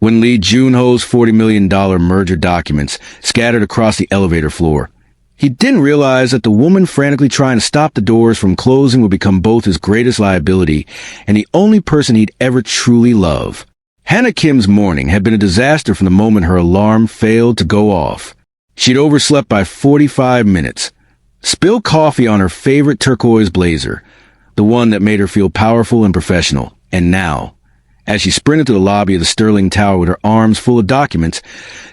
when Lee Joon-ho's $40 million merger documents scattered across the elevator floor. He didn't realize that the woman frantically trying to stop the doors from closing would become both his greatest liability and the only person he'd ever truly love. Hannah Kim's morning had been a disaster from the moment her alarm failed to go off. She'd overslept by 45 minutes, spilled coffee on her favorite turquoise blazer, the one that made her feel powerful and professional, and now, as she sprinted to the lobby of the Sterling Tower with her arms full of documents,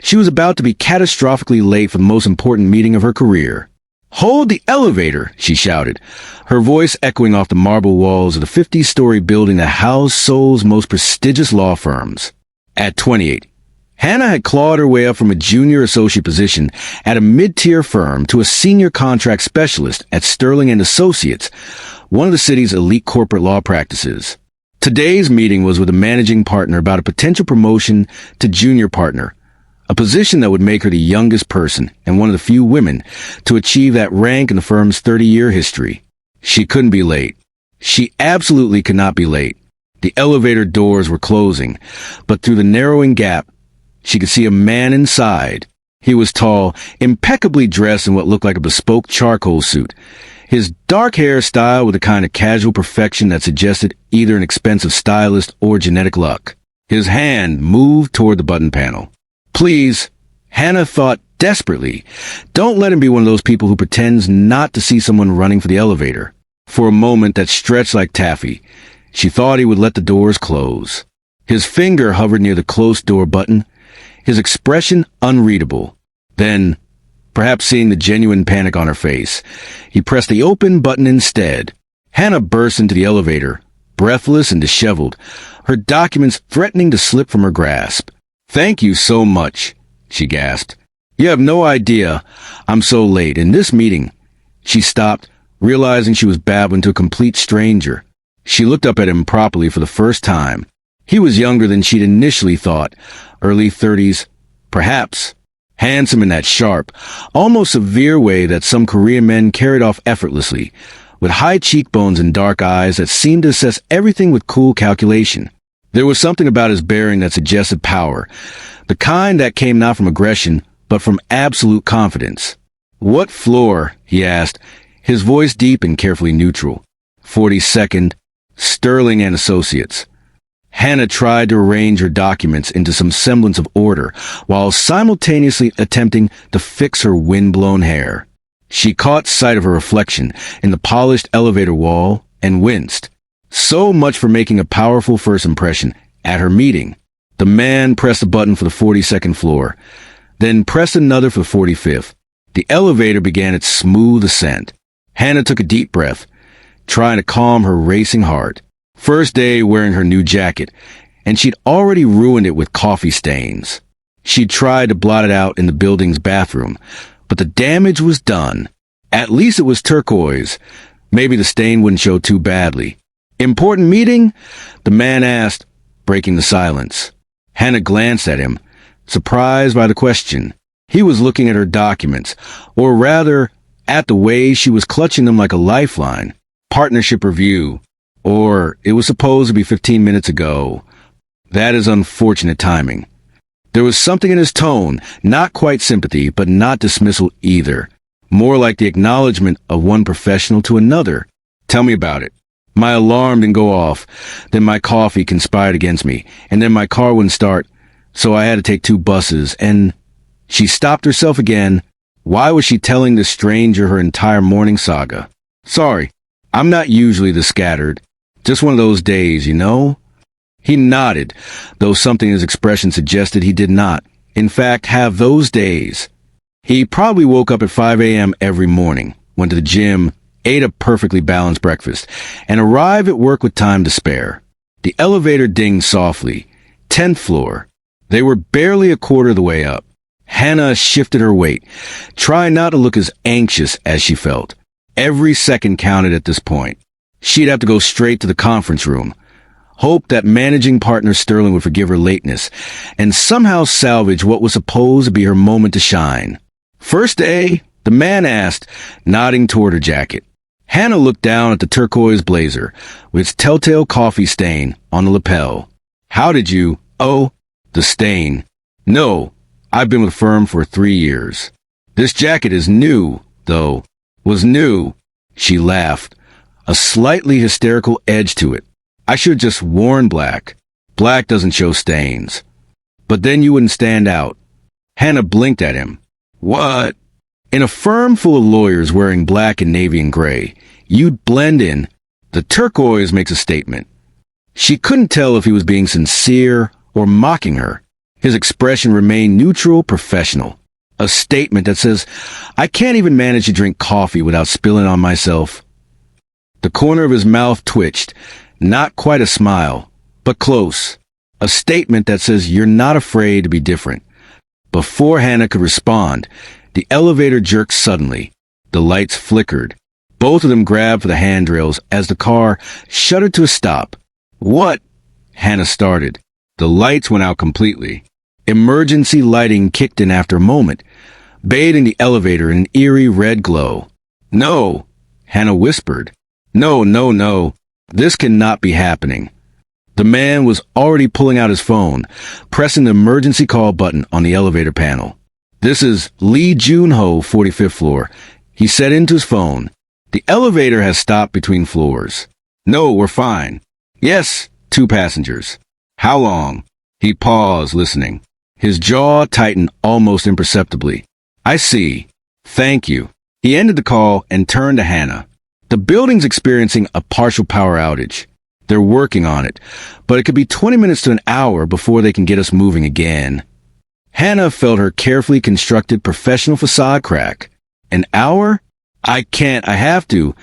she was about to be catastrophically late for the most important meeting of her career. "Hold the elevator!" she shouted, her voice echoing off the marble walls of the 50-story building that housed Seoul's most prestigious law firms. At 28, Hannah had clawed her way up from a junior associate position at a mid-tier firm to a senior contract specialist at Sterling & Associates, one of the city's elite corporate law practices. Today's meeting was with a managing partner about a potential promotion to junior partner, a position that would make her the youngest person and one of the few women to achieve that rank in the firm's 30-year history. She couldn't be late. She absolutely could not be late. The elevator doors were closing, but through the narrowing gap, she could see a man inside. He was tall, impeccably dressed in what looked like a bespoke charcoal suit. His dark hairstyle with a kind of casual perfection that suggested either an expensive stylist or genetic luck. His hand moved toward the button panel. "Please," Hannah thought desperately, "don't let him be one of those people who pretends not to see someone running for the elevator." For a moment that stretched like taffy, she thought he would let the doors close. His finger hovered near the closed door button, his expression unreadable. Then, perhaps seeing the genuine panic on her face, he pressed the open button instead. Hannah burst into the elevator, breathless and disheveled, her documents threatening to slip from her grasp. "Thank you so much," she gasped. "You have no idea. I'm so late. In this meeting." She stopped, realizing she was babbling to a complete stranger. She looked up at him properly for the first time. He was younger than she'd initially thought, early 30s, perhaps. Handsome in that sharp, almost severe way that some Korean men carried off effortlessly, with high cheekbones and dark eyes that seemed to assess everything with cool calculation. There was something about his bearing that suggested power, the kind that came not from aggression, but from absolute confidence. "What floor?" he asked, his voice deep and carefully neutral. 42nd, Sterling & Associates. Hannah tried to arrange her documents into some semblance of order, while simultaneously attempting to fix her wind-blown hair. She caught sight of her reflection in the polished elevator wall and winced. So much for making a powerful first impression at her meeting. The man pressed a button for the 42nd floor, then pressed another for the 45th. The elevator began its smooth ascent. Hannah took a deep breath, trying to calm her racing heart. First day wearing her new jacket, and she'd already ruined it with coffee stains. She'd tried to blot it out in the building's bathroom, but the damage was done. At least it was turquoise. Maybe the stain wouldn't show too badly. "Important meeting?" the man asked, breaking the silence. Hannah glanced at him, surprised by the question. He was looking at her documents, or rather, at the way she was clutching them like a lifeline. "Partnership review." Or, "It was supposed to be 15 minutes ago." That is unfortunate timing. There was something in his tone, not quite sympathy, but not dismissal either. More like the acknowledgement of one professional to another. "Tell me about it." "My alarm didn't go off, then my coffee conspired against me, and then my car wouldn't start, so I had to take 2 buses, and..." She stopped herself again. Why was she telling this stranger her entire morning saga? "Sorry, I'm not usually this scattered. Just one of those days, you know?" He nodded, though something in his expression suggested he did not, in fact, have those days. He probably woke up at 5 a.m. every morning, went to the gym, ate a perfectly balanced breakfast, and arrived at work with time to spare. The elevator dinged softly. 10th floor. They were barely a quarter of the way up. Hannah shifted her weight, trying not to look as anxious as she felt. Every second counted at this point. She'd have to go straight to the conference room, hope that managing partner Sterling would forgive her lateness, and somehow salvage what was supposed to be her moment to shine. "First day?" the man asked, nodding toward her jacket. Hannah looked down at the turquoise blazer, with its telltale coffee stain on the lapel. "How did you..." "Oh," The stain. No, I've been with the firm for 3 years. This jacket is new, though. Was new. She laughed, a slightly hysterical edge to it. I should have just worn black. Black doesn't show stains. But then you wouldn't stand out. Hannah blinked at him. What? In a firm full of lawyers wearing black and navy and gray, you'd blend in. The turquoise makes a statement. She couldn't tell if he was being sincere or mocking her. His expression remained neutral, professional. A statement that says, I can't even manage to drink coffee without spilling on myself. The corner of his mouth twitched, not quite a smile, but close. A statement that says you're not afraid to be different. Before Hannah could respond, the elevator jerked suddenly. The lights flickered. Both of them grabbed for the handrails as the car shuddered to a stop. What? Hannah started. The lights went out completely. Emergency lighting kicked in after a moment, bathing the elevator in an eerie red glow. No, Hannah whispered. No, no, no. This cannot be happening. The man was already pulling out his phone, pressing the emergency call button on the elevator panel. This is Lee Joon-ho, 45th floor. He said into his phone. The elevator has stopped between floors. No, we're fine. Yes, 2 passengers. How long? He paused, listening. His jaw tightened almost imperceptibly. I see. Thank you. He ended the call and turned to Hannah. The building's experiencing a partial power outage. They're working on it, but it could be 20 minutes to an hour before they can get us moving again. Hannah felt her carefully constructed professional facade crack. An hour? I can't, I have to.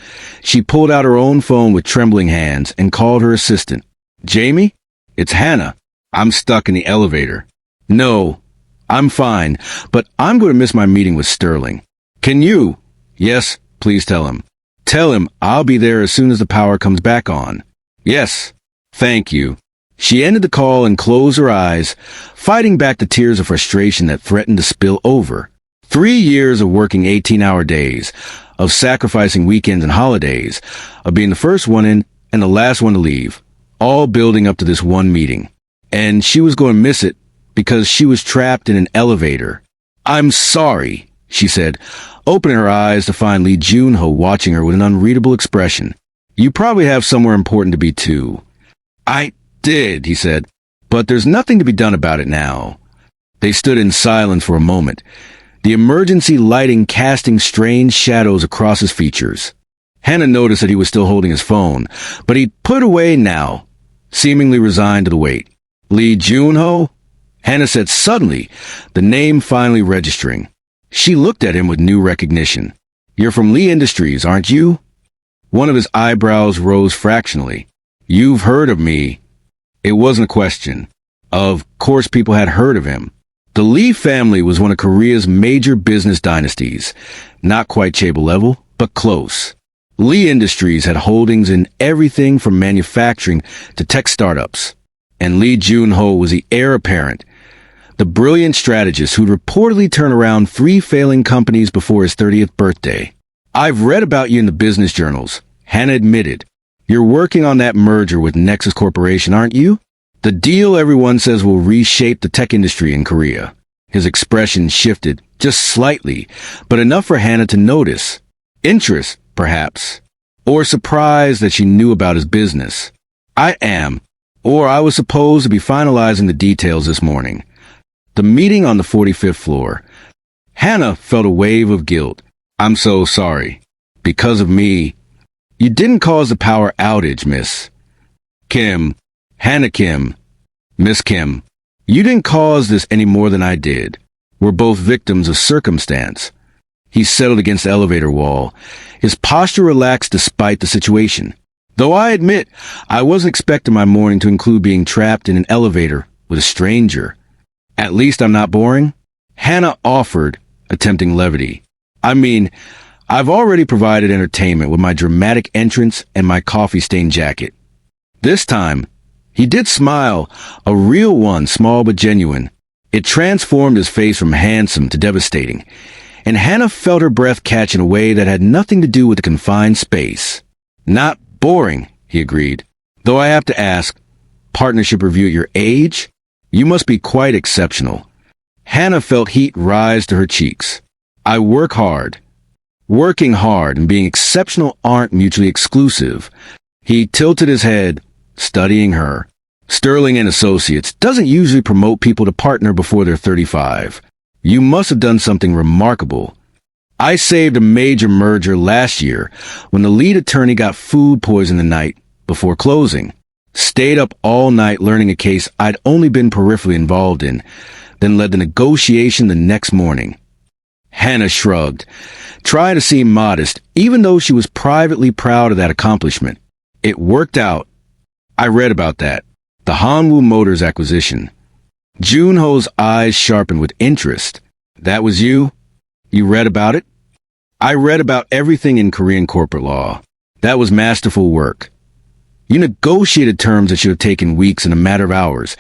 She pulled out her own phone with trembling hands and called her assistant. Jamie? It's Hannah. I'm stuck in the elevator. No, I'm fine, but I'm going to miss my meeting with Sterling. Can you? Yes, please tell him. Tell him I'll be there as soon as the power comes back on. Yes, thank you. She ended the call and closed her eyes, fighting back the tears of frustration that threatened to spill over. 3 years of working 18-hour days, of sacrificing weekends and holidays, of being the first one in and the last one to leave, all building up to this one meeting. And she was going to miss it because she was trapped in an elevator. I'm sorry, she said, opening her eyes to find Lee Joon-ho watching her with an unreadable expression. You probably have somewhere important to be too. I did, he said, but there's nothing to be done about it now. They stood in silence for a moment, the emergency lighting casting strange shadows across his features. Hannah noticed that he was still holding his phone, but he'd put it away now, seemingly resigned to the wait. Lee Joon-ho? Hannah said suddenly, the name finally registering. She looked at him with new recognition. You're from Lee Industries, aren't you? One of his eyebrows rose fractionally. You've heard of me. It wasn't a question. Of course people had heard of him. The Lee family was one of Korea's major business dynasties. Not quite Chaebol level, but close. Lee Industries had holdings in everything from manufacturing to tech startups. And Lee Joon-ho was the heir apparent, the brilliant strategist who'd reportedly turn around 3 failing companies before his 30th birthday. I've read about you in the business journals, Hannah admitted. You're working on that merger with Nexus Corporation, aren't you? The deal everyone says will reshape the tech industry in Korea. His expression shifted, just slightly, but enough for Hannah to notice. Interest, perhaps. Or surprise that she knew about his business. I am. Or I was supposed to be finalizing the details this morning. The meeting on the 45th floor. Hannah felt a wave of guilt. I'm so sorry. Because of me. You didn't cause the power outage, Miss Kim. Hannah Kim. Miss Kim. You didn't cause this any more than I did. We're both victims of circumstance. He settled against the elevator wall. His posture relaxed despite the situation. Though I admit, I wasn't expecting my morning to include being trapped in an elevator with a stranger. At least I'm not boring? Hannah offered, attempting levity. I mean, I've already provided entertainment with my dramatic entrance and my coffee-stained jacket. This time, he did smile, a real one, small but genuine. It transformed his face from handsome to devastating, and Hannah felt her breath catch in a way that had nothing to do with the confined space. Not boring, he agreed. Though I have to ask, partnership review at your age? You must be quite exceptional. Hannah felt heat rise to her cheeks. I work hard. Working hard and being exceptional aren't mutually exclusive. He tilted his head, studying her. Sterling and Associates doesn't usually promote people to partner before they're 35. You must have done something remarkable. I saved a major merger last year when the lead attorney got food poisoning the night before closing. Stayed up all night learning a case I'd only been peripherally involved in, then led the negotiation the next morning. Hannah shrugged, trying to seem modest, even though she was privately proud of that accomplishment. It worked out. I read about that. The Hanwoo Motors acquisition. Joon-ho's eyes sharpened with interest. That was you? You read about it? I read about everything in Korean corporate law. That was masterful work. You negotiated terms that should have taken weeks in a matter of hours,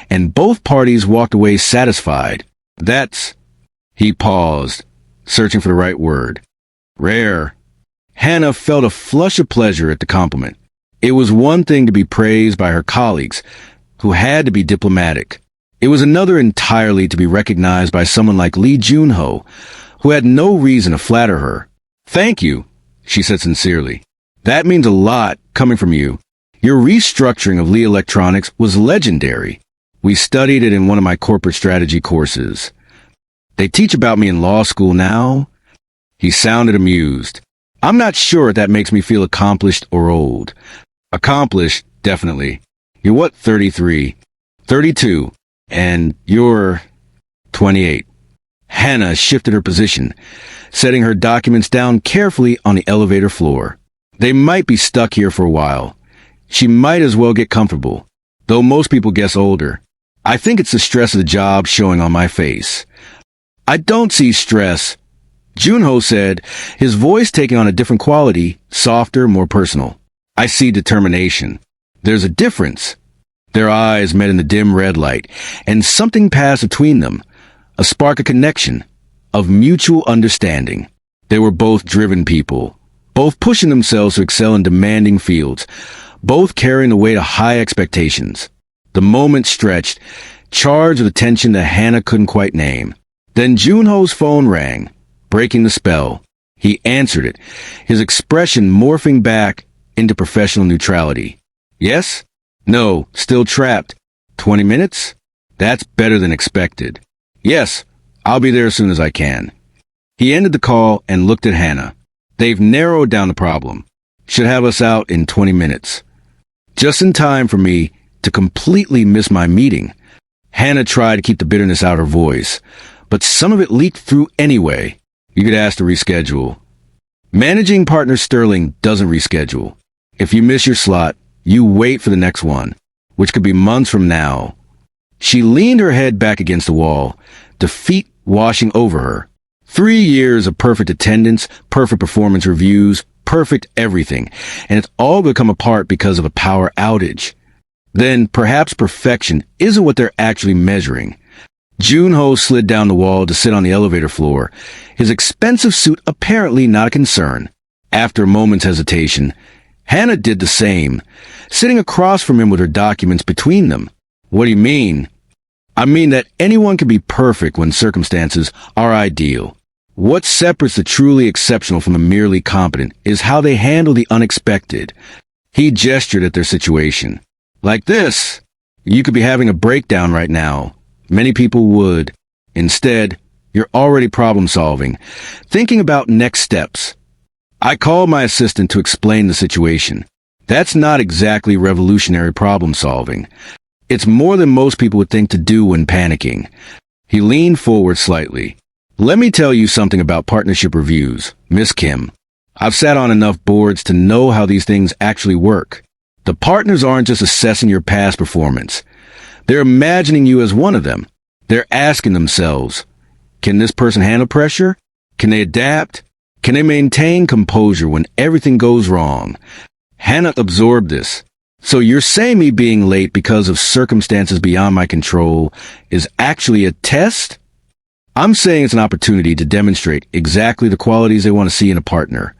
and both parties walked away satisfied. That's... He paused, searching for the right word. Rare. Hannah felt a flush of pleasure at the compliment. It was one thing to be praised by her colleagues, who had to be diplomatic. It was another entirely to be recognized by someone like Lee Joon-ho, who had no reason to flatter her. Thank you, she said sincerely. That means a lot coming from you. Your restructuring of Lee Electronics was legendary. We studied it in one of my corporate strategy courses. They teach about me in law school now. He sounded amused. I'm not sure if that makes me feel accomplished or old. Accomplished, definitely. You're what, 33? 32. And you're 28. Hannah shifted her position, setting her documents down carefully on the elevator floor. They might be stuck here for a while. She might as well get comfortable, though most people guess older. I think it's the stress of the job showing on my face. I don't see stress, Joon-ho said, his voice taking on a different quality, softer, more personal. I see determination. There's a difference. Their eyes met in the dim red light, and something passed between them, a spark of connection, of mutual understanding. They were both driven people, both pushing themselves to excel in demanding fields, both carrying the weight of high expectations. The moment stretched, charged with a tension that Hannah couldn't quite name. Then Joon-ho's phone rang, breaking the spell. He answered it, his expression morphing back into professional neutrality. Yes? No, still trapped. 20 minutes? That's better than expected. Yes, I'll be there as soon as I can. He ended the call and looked at Hannah. They've narrowed down the problem. Should have us out in 20 minutes. Just in time for me to completely miss my meeting. Hannah tried to keep the bitterness out of her voice, but some of it leaked through anyway. You could ask to reschedule. Managing partner Sterling doesn't reschedule. If you miss your slot, you wait for the next one, which could be months from now. She leaned her head back against the wall, defeat washing over her. 3 years of perfect attendance, perfect performance reviews, perfect everything, and it's all going to come apart because of a power outage. Then perhaps perfection isn't what they're actually measuring. Joon-ho slid down the wall to sit on the elevator floor, his expensive suit apparently not a concern. After a moment's hesitation, Hannah did the same, sitting across from him with her documents between them. What do you mean? I mean that anyone can be perfect when circumstances are ideal. What separates the truly exceptional from the merely competent is how they handle the unexpected. He gestured at their situation. Like this. You could be having a breakdown right now. Many people would. Instead, you're already problem-solving, thinking about next steps. I called my assistant to explain the situation. That's not exactly revolutionary problem-solving. It's more than most people would think to do when panicking. He leaned forward slightly. Let me tell you something about partnership reviews, Miss Kim. I've sat on enough boards to know how these things actually work. The partners aren't just assessing your past performance. They're imagining you as one of them. They're asking themselves, can this person handle pressure? Can they adapt? Can they maintain composure when everything goes wrong? Hannah absorbed this. So you're saying me being late because of circumstances beyond my control is actually a test? I'm saying it's an opportunity to demonstrate exactly the qualities they want to see in a partner.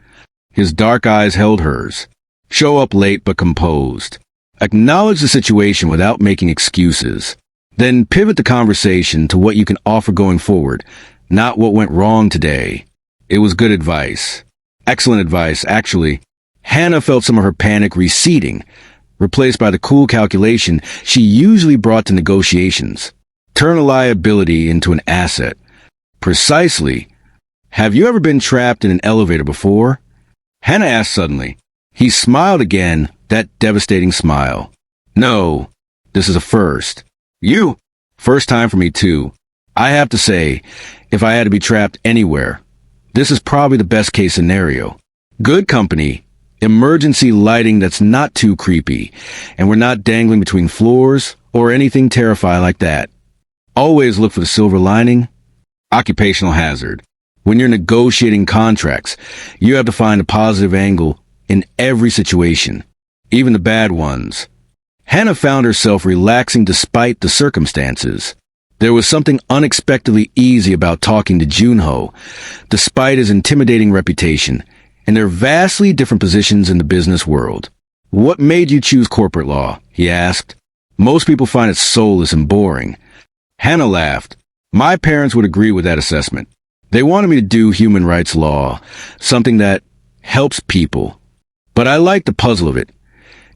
His dark eyes held hers. Show up late but composed. Acknowledge the situation without making excuses. Then pivot the conversation to what you can offer going forward, not what went wrong today. It was good advice. Excellent advice, actually. Hannah felt some of her panic receding, replaced by the cool calculation she usually brought to negotiations. Turn a liability into an asset. Precisely. Have you ever been trapped in an elevator before? Hannah asked suddenly. He smiled again, that devastating smile. No, this is a first. You? First time for me too. I have to say, if I had to be trapped anywhere, this is probably the best case scenario. Good company, emergency lighting that's not too creepy, and we're not dangling between floors or anything terrifying like that. Always look for the silver lining. Occupational hazard. When you're negotiating contracts, you have to find a positive angle in every situation, even the bad ones. Hannah found herself relaxing despite the circumstances. There was something unexpectedly easy about talking to Joon-ho, despite his intimidating reputation, and their vastly different positions in the business world. What made you choose corporate law? He asked. Most people find it soulless and boring. Hannah laughed. My parents would agree with that assessment. They wanted me to do human rights law, something that helps people. But I like the puzzle of it,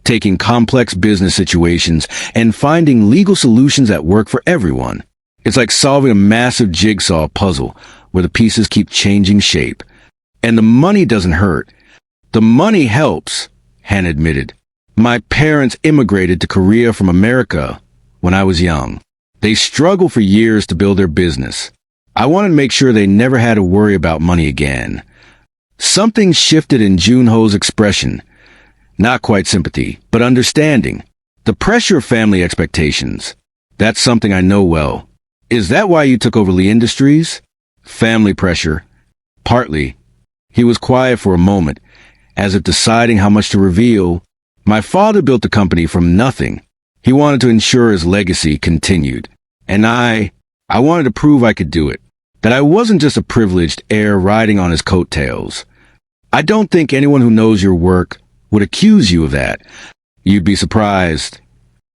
taking complex business situations and finding legal solutions that work for everyone. It's like solving a massive jigsaw puzzle where the pieces keep changing shape. And the money doesn't hurt. The money helps, Hannah admitted. My parents immigrated to Korea from America when I was young. They struggled for years to build their business. I wanted to make sure they never had to worry about money again. Something shifted in Joon-ho's expression. Not quite sympathy, but understanding. The pressure of family expectations. That's something I know well. Is that why you took over Lee Industries? Family pressure. Partly. He was quiet for a moment, as if deciding how much to reveal. My father built the company from nothing. He wanted to ensure his legacy continued. And I wanted to prove I could do it. That I wasn't just a privileged heir riding on his coattails. I don't think anyone who knows your work would accuse you of that. You'd be surprised.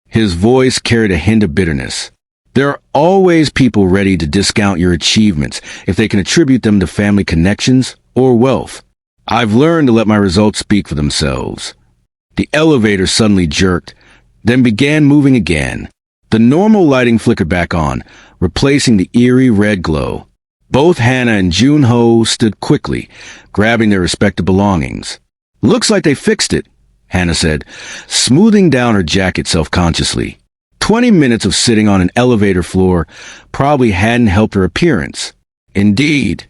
His voice carried a hint of bitterness. There are always people ready to discount your achievements if they can attribute them to family connections or wealth. I've learned to let my results speak for themselves. The elevator suddenly jerked, then began moving again. The normal lighting flickered back on, replacing the eerie red glow. Both Hannah and Joon-ho stood quickly, grabbing their respective belongings. Looks like they fixed it, Hannah said, smoothing down her jacket self-consciously. 20 minutes of sitting on an elevator floor probably hadn't helped her appearance. Indeed.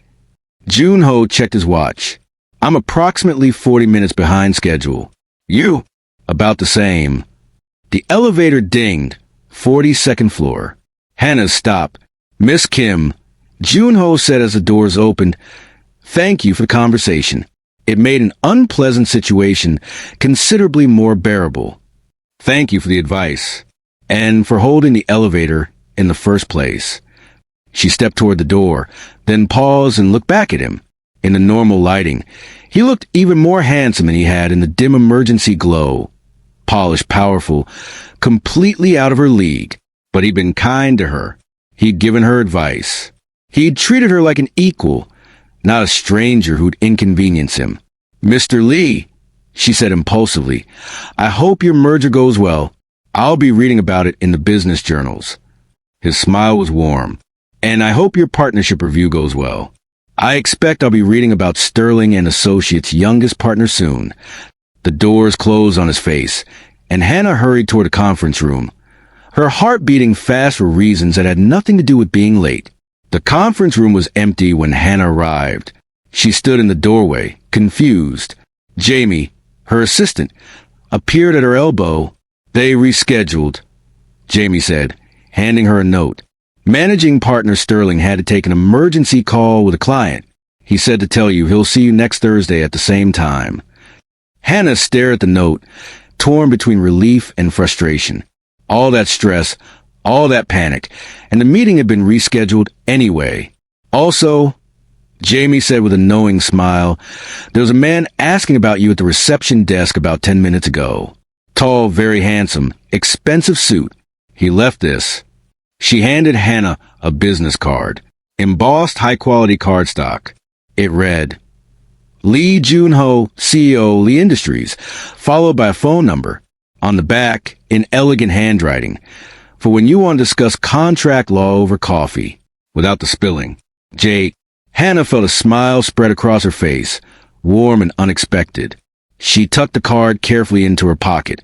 Joon-ho checked his watch. I'm approximately 40 minutes behind schedule. You? About the same. The elevator dinged. 42nd floor. Hannah stopped. Miss Kim, Joon-ho said as the doors opened, thank you for the conversation. It made an unpleasant situation considerably more bearable. Thank you for the advice. And for holding the elevator in the first place. She stepped toward the door, then paused and looked back at him. In the normal lighting, he looked even more handsome than he had in the dim emergency glow. Polished, powerful, completely out of her league. But he'd been kind to her. He'd given her advice. He'd treated her like an equal, not a stranger who'd inconvenience him. Mr. Lee, she said impulsively, I hope your merger goes well. I'll be reading about it in the business journals. His smile was warm. And I hope your partnership review goes well. I expect I'll be reading about Sterling and Associates' youngest partner soon. The doors closed on his face, and Hannah hurried toward the conference room, her heart beating fast for reasons that had nothing to do with being late. The conference room was empty when Hannah arrived. She stood in the doorway, confused. Jamie, her assistant, appeared at her elbow. They rescheduled, Jamie said, handing her a note. Managing partner Sterling had to take an emergency call with a client. He said to tell you he'll see you next Thursday at the same time. Hannah stared at the note, torn between relief and frustration. All that stress, all that panic, and the meeting had been rescheduled anyway. Also, Jamie said with a knowing smile, there was a man asking about you at the reception desk about 10 minutes ago. Tall, very handsome, expensive suit. He left this. She handed Hannah a business card, embossed high-quality cardstock. It read, Lee Joon-ho, CEO, Lee Industries, followed by a phone number. On the back, in elegant handwriting, for when you want to discuss contract law over coffee, without the spilling. Hannah felt a smile spread across her face, warm and unexpected. She tucked the card carefully into her pocket,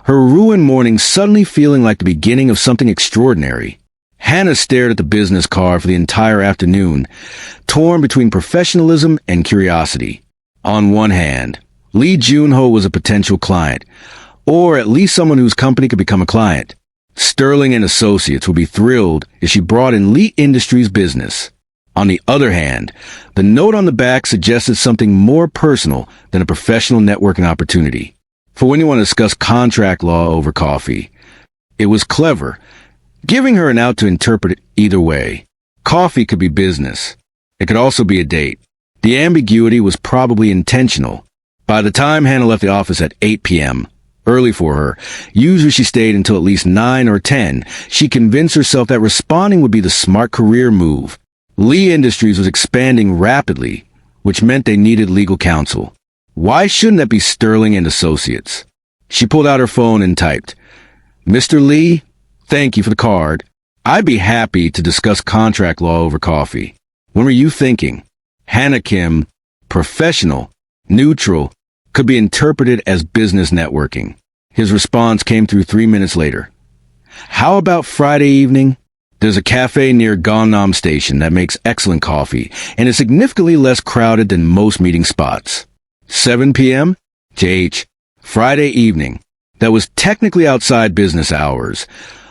her ruined morning suddenly feeling like the beginning of something extraordinary. Hannah stared at the business card for the entire afternoon, torn between professionalism and curiosity. On one hand, Lee Joon-ho was a potential client, or at least someone whose company could become a client. Sterling and Associates would be thrilled if she brought in Lee Industries business. On the other hand, the note on the back suggested something more personal than a professional networking opportunity. For when you want to discuss contract law over coffee. It was clever, giving her an out to interpret it either way. Coffee could be business. It could also be a date. The ambiguity was probably intentional. By the time Hannah left the office at 8 p.m., early for her, usually she stayed until at least 9 or 10, she convinced herself that responding would be the smart career move. Lee Industries was expanding rapidly, which meant they needed legal counsel. Why shouldn't that be Sterling and Associates? She pulled out her phone and typed, Mr. Lee, thank you for the card. I'd be happy to discuss contract law over coffee. When were you thinking? Hannah Kim, professional, neutral, could be interpreted as business networking. His response came through 3 minutes later. How about Friday evening? There's a cafe near Gangnam Station that makes excellent coffee and is significantly less crowded than most meeting spots. 7 p.m.? Friday evening. That was technically outside business hours,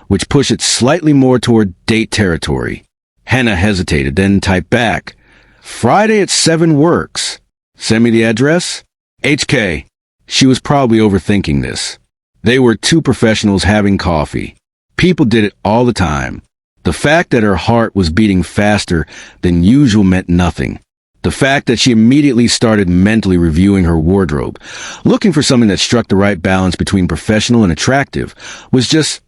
which pushed it slightly more toward date territory. Hannah hesitated, then typed back, Friday at 7 works. Send me the address? HK. She was probably overthinking this. They were two professionals having coffee. People did it all the time. The fact that her heart was beating faster than usual meant nothing. The fact that she immediately started mentally reviewing her wardrobe, looking for something that struck the right balance between professional and attractive, was just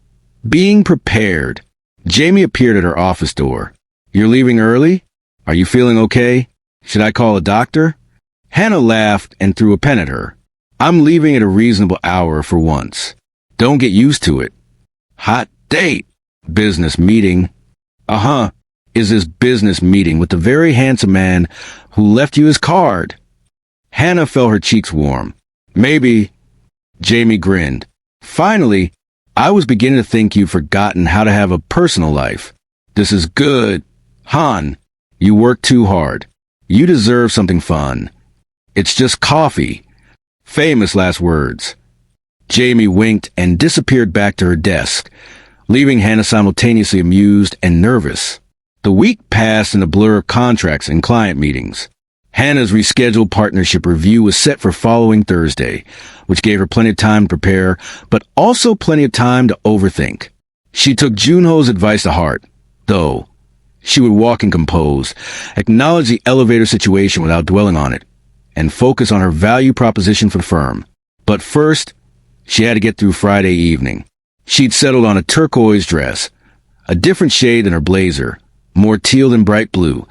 being prepared. Jamie appeared at her office door. You're leaving early? Are you feeling okay? Should I call a doctor? Hannah laughed and threw a pen at her. I'm leaving at a reasonable hour for once. Don't get used to it. Hot date. Business meeting. Is this business meeting with the very handsome man who left you his card? Hannah felt her cheeks warm. Maybe. Jamie grinned. Finally, I was beginning to think you've forgotten how to have a personal life. This is good. Han, you work too hard. You deserve something fun. It's just coffee. Famous last words. Jamie winked and disappeared back to her desk, leaving Hannah simultaneously amused and nervous. The week passed in a blur of contracts and client meetings. Hannah's rescheduled partnership review was set for following Thursday, which gave her plenty of time to prepare, but also plenty of time to overthink. She took Joon-ho's advice to heart, though. She would walk and compose, acknowledge the elevator situation without dwelling on it, and focus on her value proposition for the firm. But first, she had to get through Friday evening. She'd settled on a turquoise dress, a different shade than her blazer, more teal than bright blue,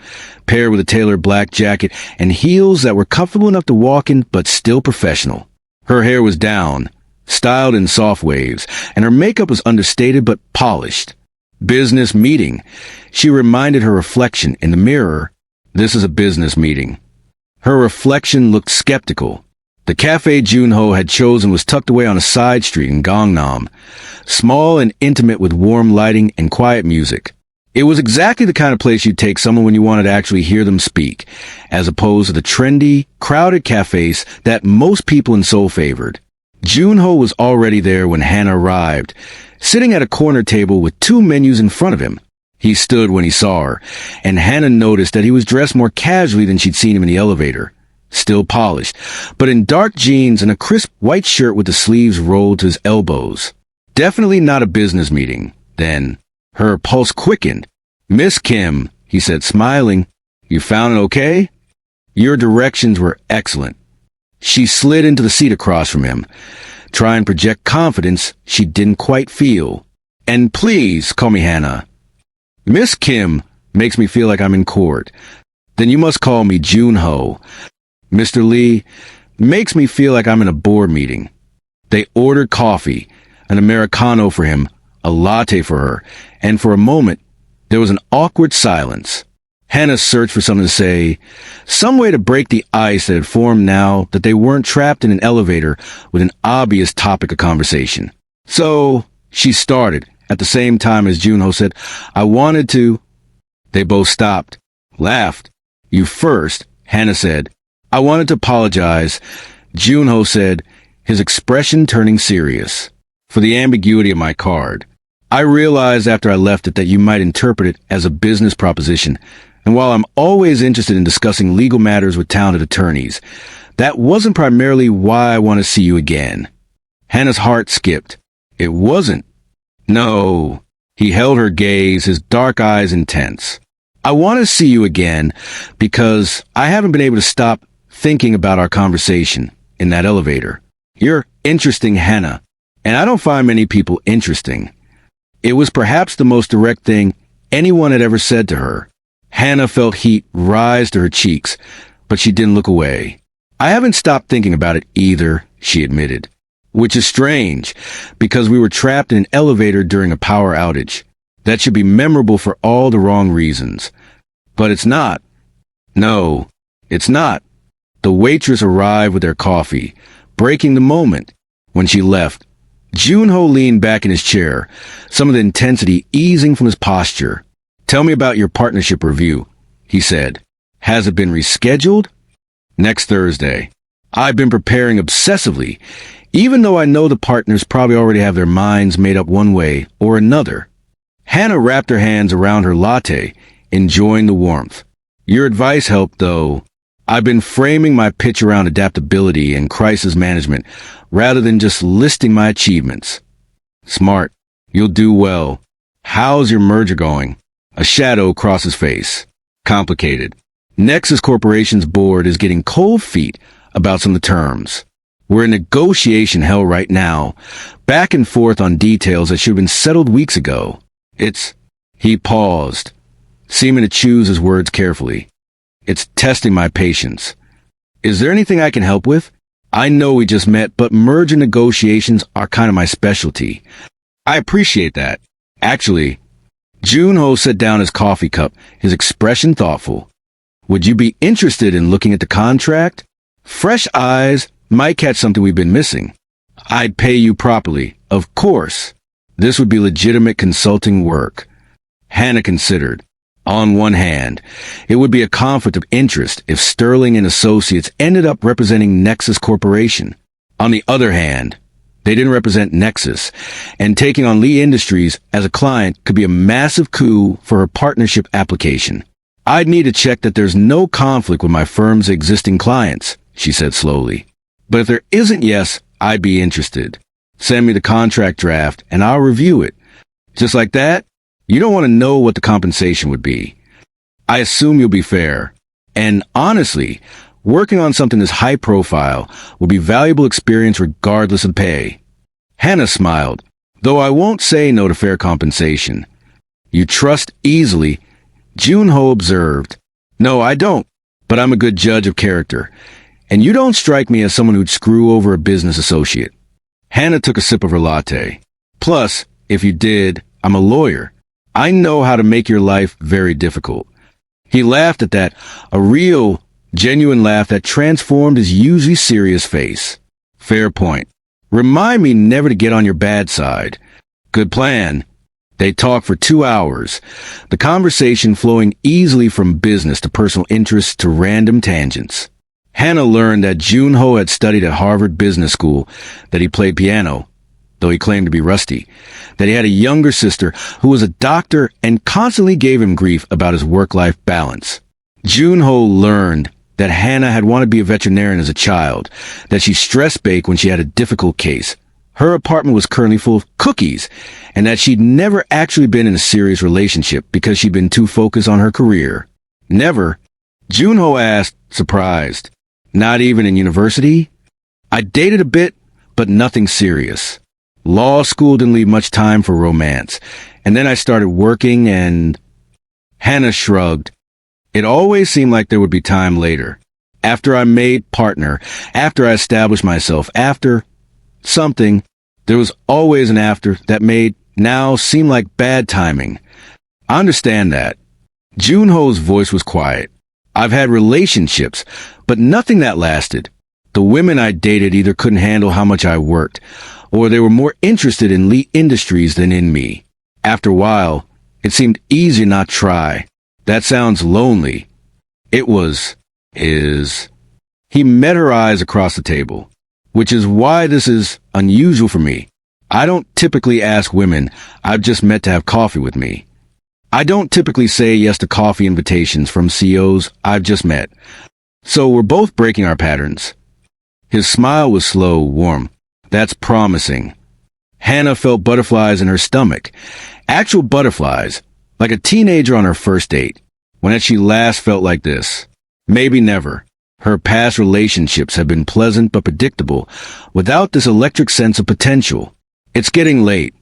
paired with a tailored black jacket and heels that were comfortable enough to walk in but still professional. Her hair was down, styled in soft waves, and her makeup was understated but polished. Business meeting. She reminded her reflection in the mirror, this is a business meeting. Her reflection looked skeptical. The cafe Joon-ho had chosen was tucked away on a side street in Gangnam, small and intimate with warm lighting and quiet music. It was exactly the kind of place you'd take someone when you wanted to actually hear them speak, as opposed to the trendy, crowded cafes that most in Seoul favored. Joon-ho was already there when Hannah arrived, sitting at a corner table with 2 menus in front of him. He stood when he saw her, and Hannah noticed that he was dressed more casually than she'd seen him in the elevator. Still polished, but in dark jeans and a crisp white shirt with the sleeves rolled to his elbows. Definitely not a business meeting. Then, her pulse quickened. Miss Kim, he said, smiling, you found it okay? Your directions were excellent. She slid into the seat across from him, trying to project confidence she didn't quite feel. And please call me Hannah. Miss Kim makes me feel like I'm in court. Then you must call me Joon-ho. Mr. Lee makes me feel like I'm in a board meeting. They ordered coffee, an Americano for him, a latte for her, and for a moment, there was an awkward silence. Hannah searched for something to say, some way to break the ice that had formed now that they weren't trapped in an elevator with an obvious topic of conversation. So, she started, at the same time as Joon-ho said, I wanted to... They both stopped, laughed. You first, Hannah said. I wanted to apologize. Joon-ho said, his expression turning serious, for the ambiguity of my card. I realized after I left it that you might interpret it as a business proposition, and while I'm always interested in discussing legal matters with talented attorneys, that wasn't primarily why I want to see you again. Hannah's heart skipped. It wasn't. No. He held her gaze, his dark eyes intense. I want to see you again because I haven't been able to stop thinking about our conversation in that elevator. You're interesting, Hannah, and I don't find many people interesting. It was perhaps the most direct thing anyone had ever said to her. Hannah felt heat rise to her cheeks, but she didn't look away. I haven't stopped thinking about it either, she admitted, which is strange because we were trapped in an elevator during a power outage. That should be memorable for all the wrong reasons. But it's not. No, it's not. The waitress arrived with their coffee, breaking the moment. When she left, Joon-ho leaned back in his chair, some of the intensity easing from his posture. Tell me about your partnership review, he said. Has it been rescheduled? Next Thursday. I've been preparing obsessively, even though I know the partners probably already have their minds made up one way or another. Hannah wrapped her hands around her latte, enjoying the warmth. Your advice helped, though. I've been framing my pitch around adaptability and crisis management rather than just listing my achievements. Smart. You'll do well. How's your merger going? A shadow crossed his face. Complicated. Nexus Corporation's board is getting cold feet about some of the terms. We're in negotiation hell right now, back and forth on details that should have been settled weeks ago. He paused, seeming to choose his words carefully. It's testing my patience. Is there anything I can help with? I know we just met, but merger negotiations are kind of my specialty. I appreciate that. Actually, Joon-ho set down his coffee cup, his expression thoughtful. Would you be interested in looking at the contract? Fresh eyes might catch something we've been missing. I'd pay you properly, of course. This would be legitimate consulting work. Hannah considered. On one hand, it would be a conflict of interest if Sterling and Associates ended up representing Nexus Corporation. On the other hand, they didn't represent Nexus, and taking on Lee Industries as a client could be a massive coup for her partnership application. I'd need to check that there's no conflict with my firm's existing clients, she said slowly. But if there isn't, yes, I'd be interested. Send me the contract draft, and I'll review it. Just like that? You don't want to know what the compensation would be. I assume you'll be fair. And honestly, working on something this high profile will be valuable experience regardless of pay. Hannah smiled, though I won't say no to fair compensation. You trust easily, Joon-ho observed. No, I don't, but I'm a good judge of character. And you don't strike me as someone who'd screw over a business associate. Hannah took a sip of her latte. Plus, if you did, I'm a lawyer. I know how to make your life very difficult. He laughed at that, a real, genuine laugh that transformed his usually serious face. Fair point. Remind me never to get on your bad side. Good plan. They talked for 2 hours, the conversation flowing easily from business to personal interests to random tangents. Hannah learned that Joon-ho had studied at Harvard Business School, that he played piano, though he claimed to be rusty, that he had a younger sister who was a doctor and constantly gave him grief about his work-life balance. Joon-ho learned that Hannah had wanted to be a veterinarian as a child, that she stress-baked when she had a difficult case. Her apartment was currently full of cookies, and that she'd never actually been in a serious relationship because she'd been too focused on her career. Never? Joon-ho asked, surprised. Not even in university? I dated a bit, but nothing serious. Law school didn't leave much time for romance, and then I started working and Hannah shrugged. It always seemed like there would be time later. After I made partner, after I established myself, after something, there was always an after that made now seem like bad timing. I understand that. Joon-ho's voice was quiet. I've had relationships, but nothing that lasted. The women I dated either couldn't handle how much I worked, or they were more interested in Lee Industries than in me. After a while, it seemed easier not to try. That sounds lonely. It was his. He met her eyes across the table, which is why this is unusual for me. I don't typically ask women I've just met to have coffee with me. I don't typically say yes to coffee invitations from CEOs I've just met. So we're both breaking our patterns. His smile was slow, warm. That's promising. Hannah felt butterflies in her stomach. Actual butterflies, like a teenager on her first date. When had she last felt like this? Maybe never. Her past relationships have been pleasant but predictable, without this electric sense of potential. It's getting late,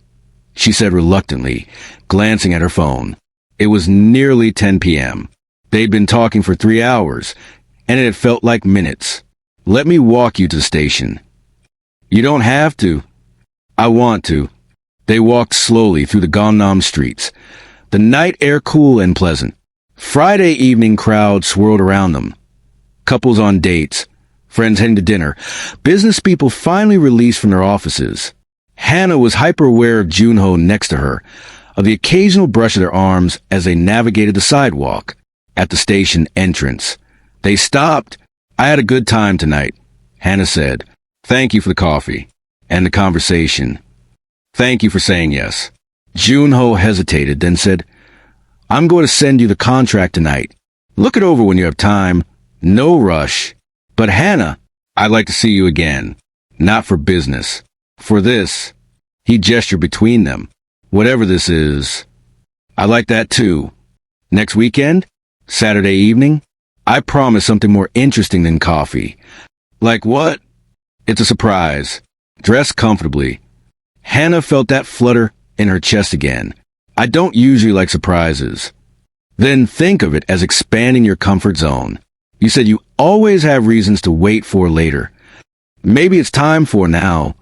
she said reluctantly, glancing at her phone. It was nearly 10 p.m. They'd been talking for 3 hours, and it had felt like minutes. Let me walk you to the station. You don't have to. I want to. They walked slowly through the Gangnam streets. The night air cool and pleasant. Friday evening crowds swirled around them. Couples on dates, friends heading to dinner, business people finally released from their offices. Hannah was hyper-aware of Joon-ho next to her, of the occasional brush of their arms as they navigated the sidewalk. At the station entrance, they stopped. I had a good time tonight, Hannah said. Thank you for the coffee and the conversation. Thank you for saying yes. Joon-ho hesitated, then said, I'm going to send you the contract tonight. Look it over when you have time. No rush. But Hannah, I'd like to see you again. Not for business. For this. He gestured between them. Whatever this is. I like that too. Next weekend? Saturday evening? I promise something more interesting than coffee. Like what? It's a surprise. Dress comfortably. Hannah felt that flutter in her chest again. I don't usually like surprises. Then think of it as expanding your comfort zone. You said you always have reasons to wait for later. Maybe it's time for now.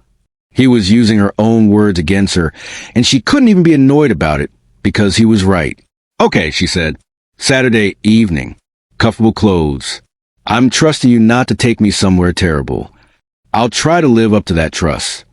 He was using her own words against her, and she couldn't even be annoyed about it, because he was right. Okay, she said. Saturday evening. Comfortable clothes. I'm trusting you not to take me somewhere terrible. I'll try to live up to that trust.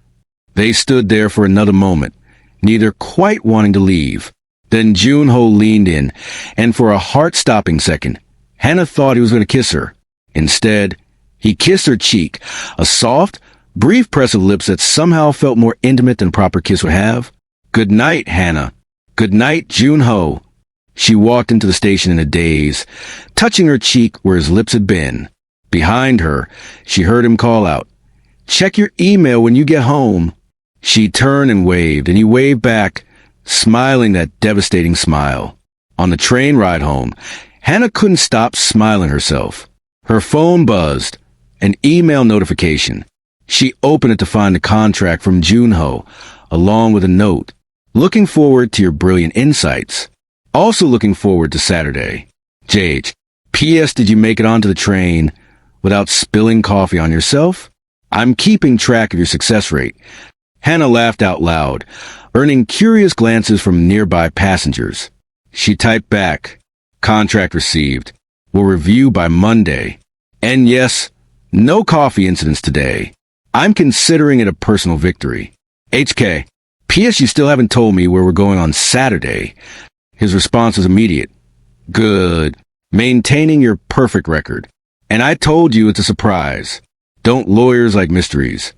They stood there for another moment, neither quite wanting to leave. Then Joon-ho leaned in, and for a heart-stopping second, Hannah thought he was going to kiss her. Instead, he kissed her cheek, a soft, brief press of lips that somehow felt more intimate than a proper kiss would have. Good night, Hannah. Good night, Joon-ho. She walked into the station in a daze, touching her cheek where his lips had been. Behind her, she heard him call out, Check your email when you get home. She turned and waved, and he waved back, smiling that devastating smile. On the train ride home, Hannah couldn't stop smiling herself. Her phone buzzed, an email notification. She opened it to find a contract from Joon-ho, along with a note. Looking forward to your brilliant insights. Also looking forward to Saturday. JH, P.S. Did you make it onto the train without spilling coffee on yourself? I'm keeping track of your success rate. Hannah laughed out loud, earning curious glances from nearby passengers. She typed back, Contract received. Will review by Monday. And yes, no coffee incidents today. I'm considering it a personal victory. HK, P.S. You still haven't told me where we're going on Saturday. His response was immediate. Good. Maintaining your perfect record. And I told you it's a surprise. Don't lawyers like mysteries?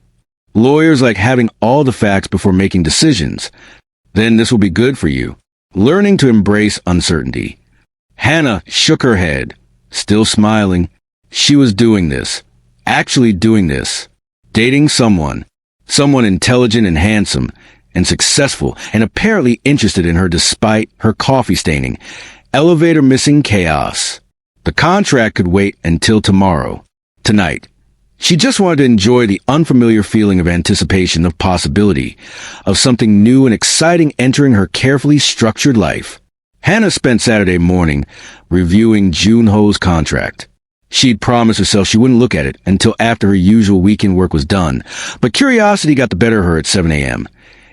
Lawyers like having all the facts before making decisions. Then this will be good for you. Learning to embrace uncertainty. Hannah shook her head, still smiling. She was doing this. Actually doing this. Dating someone intelligent and handsome and successful and apparently interested in her despite her coffee staining. Elevator missing chaos. The contract could wait until tomorrow. Tonight. She just wanted to enjoy the unfamiliar feeling of anticipation, of possibility, of something new and exciting entering her carefully structured life. Hannah spent Saturday morning reviewing Joon-ho's contract. She'd promised herself she wouldn't look at it until after her usual weekend work was done, but curiosity got the better of her at 7 a.m.,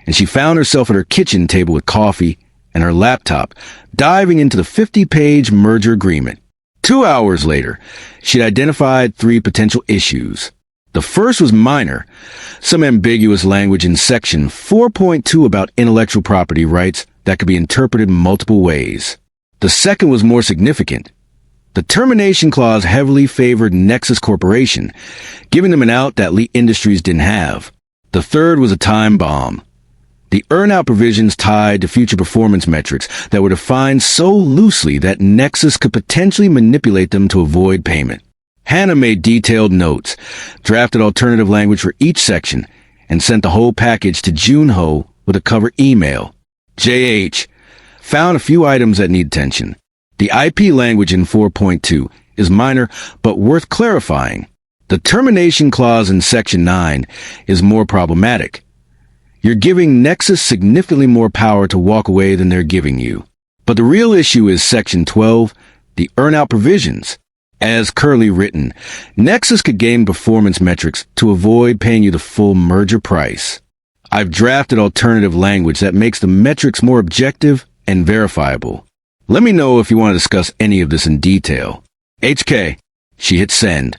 and she found herself at her kitchen table with coffee and her laptop, diving into the 50-page merger agreement. 2 hours later, she'd identified 3 potential issues. The first was minor, some ambiguous language in Section 4.2 about intellectual property rights that could be interpreted multiple ways. The second was more significant. The termination clause heavily favored Nexus Corporation, giving them an out that Lee Industries didn't have. The third was a time bomb. The earn-out provisions tied to future performance metrics that were defined so loosely that Nexus could potentially manipulate them to avoid payment. Hannah made detailed notes, drafted alternative language for each section, and sent the whole package to Joon-ho with a cover email. J.H. found a few items that need attention. The IP language in 4.2 is minor but worth clarifying. The termination clause in Section 9 is more problematic. You're giving Nexus significantly more power to walk away than they're giving you. But the real issue is Section 12, the earn-out provisions. As currently written, Nexus could gain performance metrics to avoid paying you the full merger price. I've drafted alternative language that makes the metrics more objective and verifiable. Let me know if you want to discuss any of this in detail. HK. She hit send,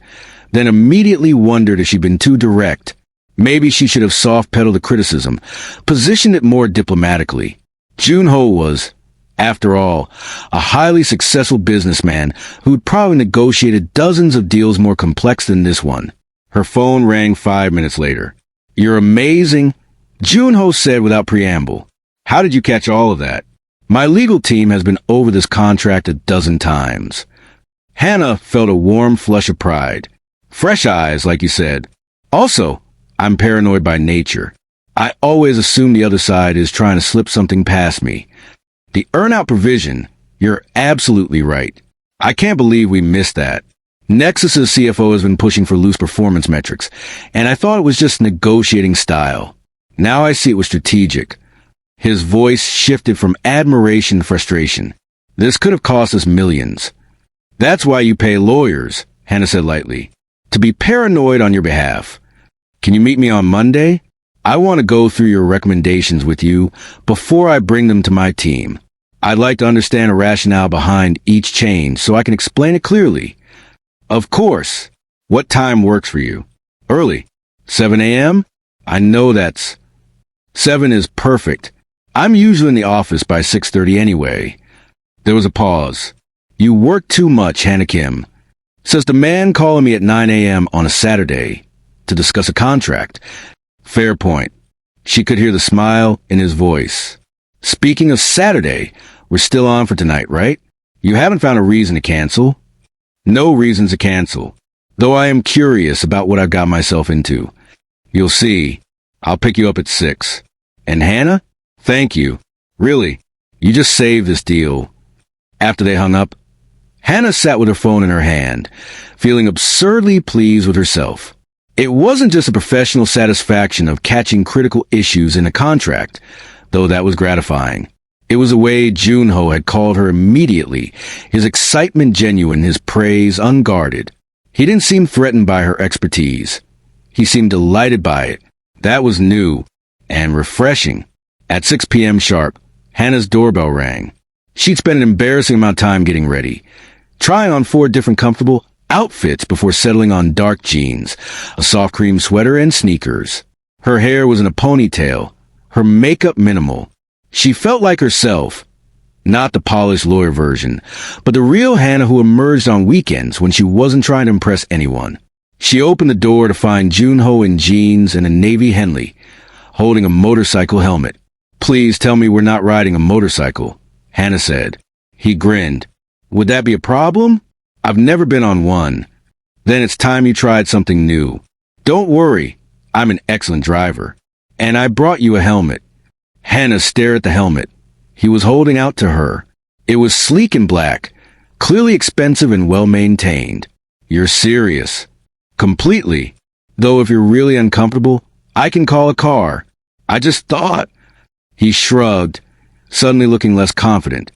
then immediately wondered if she'd been too direct. Maybe she should have soft-pedaled the criticism, positioned it more diplomatically. Joon-ho was, after all, a highly successful businessman who'd probably negotiated dozens of deals more complex than this one. Her phone rang 5 minutes later. "You're amazing," Joon-ho said without preamble. "How did you catch all of that?" "My legal team has been over this contract a dozen times." Hannah felt a warm flush of pride. "Fresh eyes, like you said. Also, I'm paranoid by nature. I always assume the other side is trying to slip something past me. The earn-out provision, you're absolutely right. I can't believe we missed that. Nexus's CFO has been pushing for loose performance metrics, and I thought it was just negotiating style. Now I see it was strategic." His voice shifted from admiration to frustration. "This could have cost us millions." "That's why you pay lawyers," Hannah said lightly. "To be paranoid on your behalf. Can you meet me on Monday? I want to go through your recommendations with you before I bring them to my team. I'd like to understand a rationale behind each change so I can explain it clearly." "Of course. What time works for you?" "Early. 7 a.m.? I know that's... 7 is perfect. I'm usually in the office by 6:30 anyway." There was a pause. "You work too much, Hannah Kim. Says the man calling me at 9 a.m. on a Saturday to discuss a contract." Fair point. She could hear the smile in his voice. "Speaking of Saturday, we're still on for tonight, right? You haven't found a reason to cancel?" "No reasons to cancel. Though I am curious about what I've got myself into. You'll see. I'll pick you up at 6. And Hannah? Thank you. Really, you just saved this deal." After they hung up, Hannah sat with her phone in her hand, feeling absurdly pleased with herself. It wasn't just a professional satisfaction of catching critical issues in a contract, though that was gratifying. It was the way Joon-ho had called her immediately, his excitement genuine, his praise unguarded. He didn't seem threatened by her expertise. He seemed delighted by it. That was new and refreshing. At 6 p.m. sharp, Hannah's doorbell rang. She'd spent an embarrassing amount of time getting ready, trying on 4 different comfortable outfits before settling on dark jeans, a soft cream sweater, and sneakers. Her hair was in a ponytail, her makeup minimal. She felt like herself, not the polished lawyer version, but the real Hannah who emerged on weekends when she wasn't trying to impress anyone. She opened the door to find Joon-ho in jeans and a navy Henley, holding a motorcycle helmet. "Please tell me we're not riding a motorcycle," Hannah said. He grinned. "Would that be a problem? I've never been on one." "Then it's time you tried something new." "Don't worry, I'm an excellent driver. And I brought you a helmet." Hannah stared at the helmet he was holding out to her. It was sleek and black, clearly expensive and well-maintained. "You're serious?" "Completely. Though if you're really uncomfortable, I can call a car. I just thought..." He shrugged, suddenly looking less confident.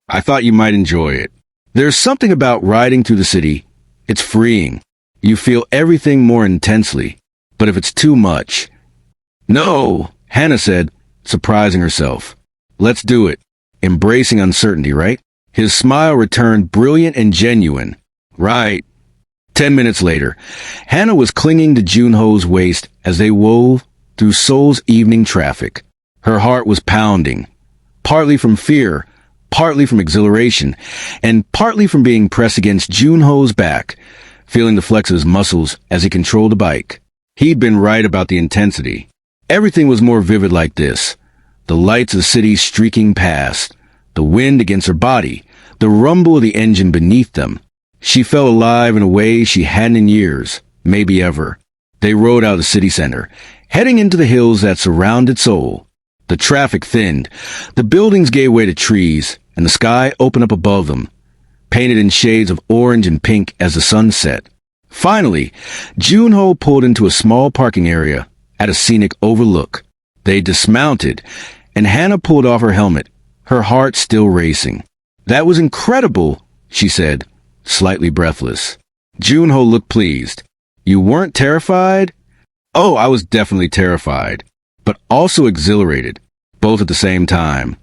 I thought you might enjoy it. There's something about riding through the city. It's freeing. You feel everything more intensely. But if it's too much... No, Hannah said, surprising herself. Let's do it. Embracing uncertainty, right? His smile returned brilliant and genuine. Right. 10 minutes later, Hannah was clinging to Joon-ho's waist as they wove through Seoul's evening traffic. Her heart was pounding, partly from fear, partly from exhilaration, and partly from being pressed against Joon-ho's back, feeling the flex of his muscles as he controlled the bike. He'd been right about the intensity. Everything was more vivid like this. The lights of the city streaking past, the wind against her body, the rumble of the engine beneath them. She felt alive in a way she hadn't in years, maybe ever. They rode out of the city center, heading into the hills that surrounded Seoul. The traffic thinned, the buildings gave way to trees, and the sky opened up above them, painted in shades of orange and pink as the sun set. Finally, Joon-ho pulled into a small parking area at a scenic overlook. They dismounted, and Hannah pulled off her helmet, her heart still racing. That was incredible, she said, slightly breathless. Joon-ho looked pleased. You weren't terrified? Oh, I was definitely terrified, but also exhilarated, both at the same time.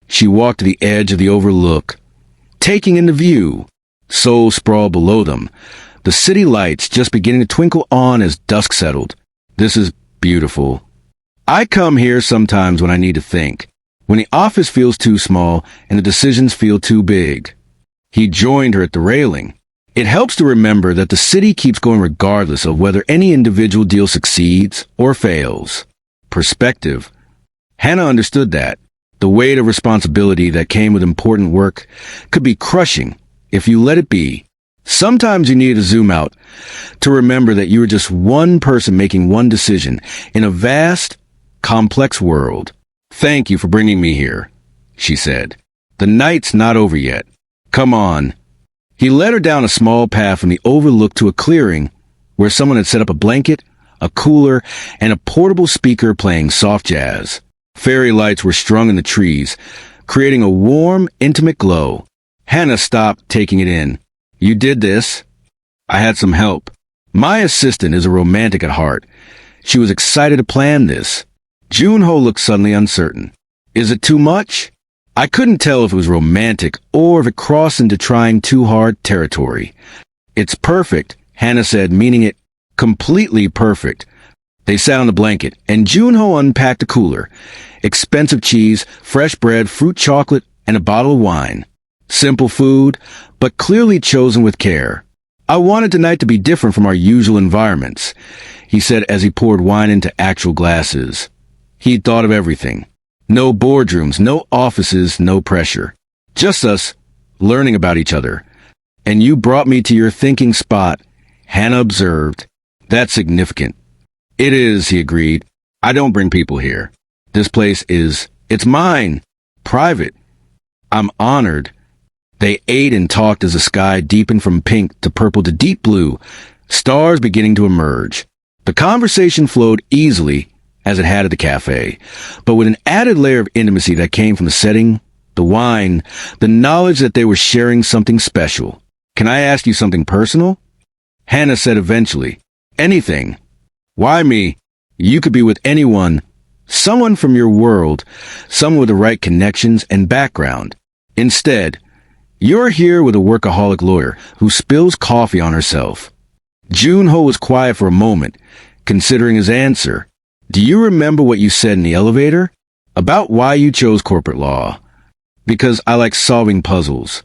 She walked to the edge of the overlook, taking in the view. Seoul sprawled below them, the city lights just beginning to twinkle on as dusk settled. This is beautiful. I come here sometimes when I need to think, when the office feels too small and the decisions feel too big. He joined her at the railing. It helps to remember that the city keeps going regardless of whether any individual deal succeeds or fails. Perspective. Hannah understood that. The weight of responsibility that came with important work could be crushing if you let it be. Sometimes you need to zoom out to remember that you are just one person making one decision in a vast, complex world. Thank you for bringing me here, she said. The night's not over yet. Come on. He led her down a small path from the overlook to a clearing where someone had set up a blanket, a cooler, and a portable speaker playing soft jazz. Fairy lights were strung in the trees, creating a warm, intimate glow. Hannah stopped, taking it in. You did this? I had some help. My assistant is a romantic at heart. She was excited to plan this. Joon-ho looked suddenly uncertain. Is it too much? I couldn't tell if it was romantic or if it crossed into trying too hard territory. It's perfect, Hannah said, meaning it completely perfect. They sat on the blanket, and Joon-ho unpacked a cooler. Expensive cheese, fresh bread, fruit chocolate, and a bottle of wine. Simple food, but clearly chosen with care. I wanted tonight to be different from our usual environments, he said as he poured wine into actual glasses. He'd thought of everything. No boardrooms, no offices, no pressure. Just us, learning about each other. And you brought me to your thinking spot, Hannah observed. That's significant. It is, he agreed. I don't bring people here. This place it's mine. Private. I'm honored. They ate and talked as the sky deepened from pink to purple to deep blue, stars beginning to emerge. The conversation flowed easily, as it had at the cafe, but with an added layer of intimacy that came from the setting, the wine, the knowledge that they were sharing something special. Can I ask you something personal? Hannah said eventually. Anything. Why me? You could be with anyone, someone from your world, someone with the right connections and background. Instead, you're here with a workaholic lawyer who spills coffee on herself. Joon-ho was quiet for a moment, considering his answer. Do you remember what you said in the elevator? About why you chose corporate law? Because I like solving puzzles.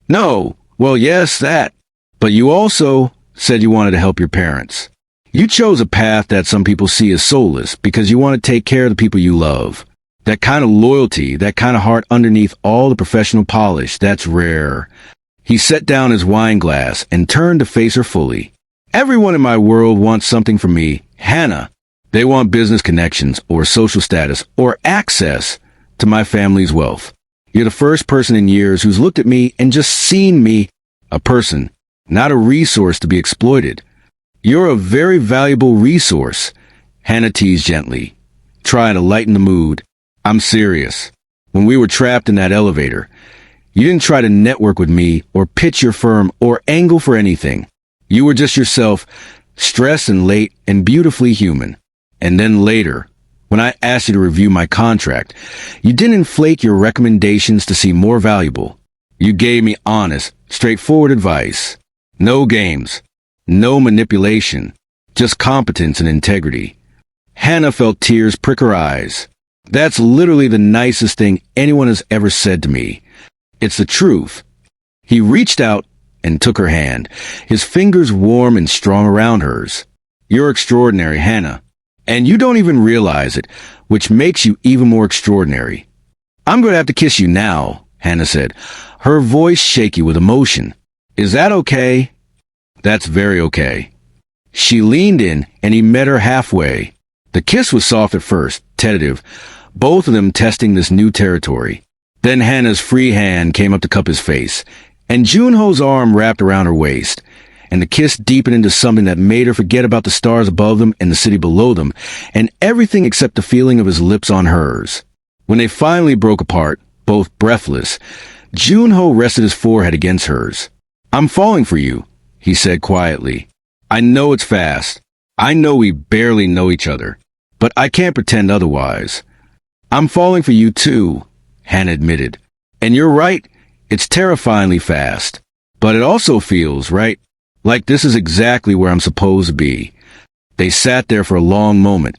No, well, yes, that. But you also said you wanted to help your parents. You chose a path that some people see as soulless because you want to take care of the people you love. That kind of loyalty, that kind of heart underneath all the professional polish, that's rare. He set down his wine glass and turned to face her fully. Everyone in my world wants something from me, Hannah. They want business connections or social status or access to my family's wealth. You're the first person in years who's looked at me and just seen me, a person, not a resource to be exploited. You're a very valuable resource, Hannah teased gently, trying to lighten the mood. I'm serious. When we were trapped in that elevator, You didn't try to network with me or pitch your firm or angle for anything. You were just yourself, stressed and late and beautifully human. And then later, when I asked you to review my contract, you didn't inflate your recommendations to seem more valuable. You gave me honest, straightforward advice. No games. No manipulation. Just competence and integrity. Hannah felt tears prick her eyes. That's literally the nicest thing anyone has ever said to me. It's the truth. He reached out and took her hand, his fingers warm and strong around hers. You're extraordinary, Hannah. And you don't even realize it, which makes you even more extraordinary. I'm going to have to kiss you now, Hannah said, her voice shaky with emotion. Is that okay? That's very okay. She leaned in, and he met her halfway. The kiss was soft at first, tentative, both of them testing this new territory. Then Hannah's free hand came up to cup his face, and Joon-ho's arm wrapped around her waist, and the kiss deepened into something that made her forget about the stars above them and the city below them, and everything except the feeling of his lips on hers. When they finally broke apart, both breathless, Joon-ho rested his forehead against hers. I'm falling for you, he said quietly. I know it's fast. I know we barely know each other, but I can't pretend otherwise. I'm falling for you too, Hannah admitted. And you're right, it's terrifyingly fast. But it also feels, right, like this is exactly where I'm supposed to be. They sat there for a long moment,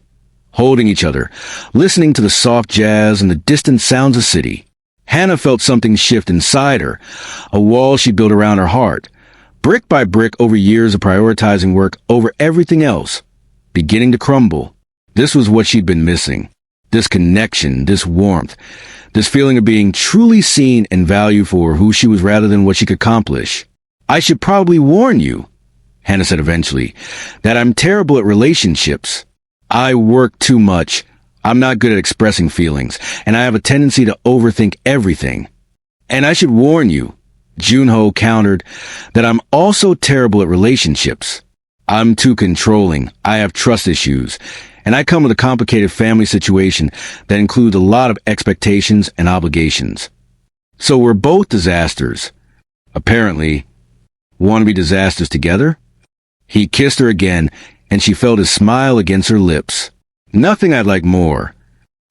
holding each other, listening to the soft jazz and the distant sounds of the city. Hannah felt something shift inside her, a wall she built around her heart, brick by brick over years of prioritizing work over everything else, beginning to crumble. This was what she'd been missing. This connection, this warmth, this feeling of being truly seen and valued for who she was rather than what she could accomplish. I should probably warn you, Hannah said eventually, that I'm terrible at relationships. I work too much. I'm not good at expressing feelings, and I have a tendency to overthink everything. And I should warn you, Joon-ho countered, that I'm also terrible at relationships. I'm too controlling. I have trust issues, and I come with a complicated family situation that includes a lot of expectations and obligations. So we're both disasters. Apparently, want to be disasters together? He kissed her again, and she felt his smile against her lips. Nothing I'd like more.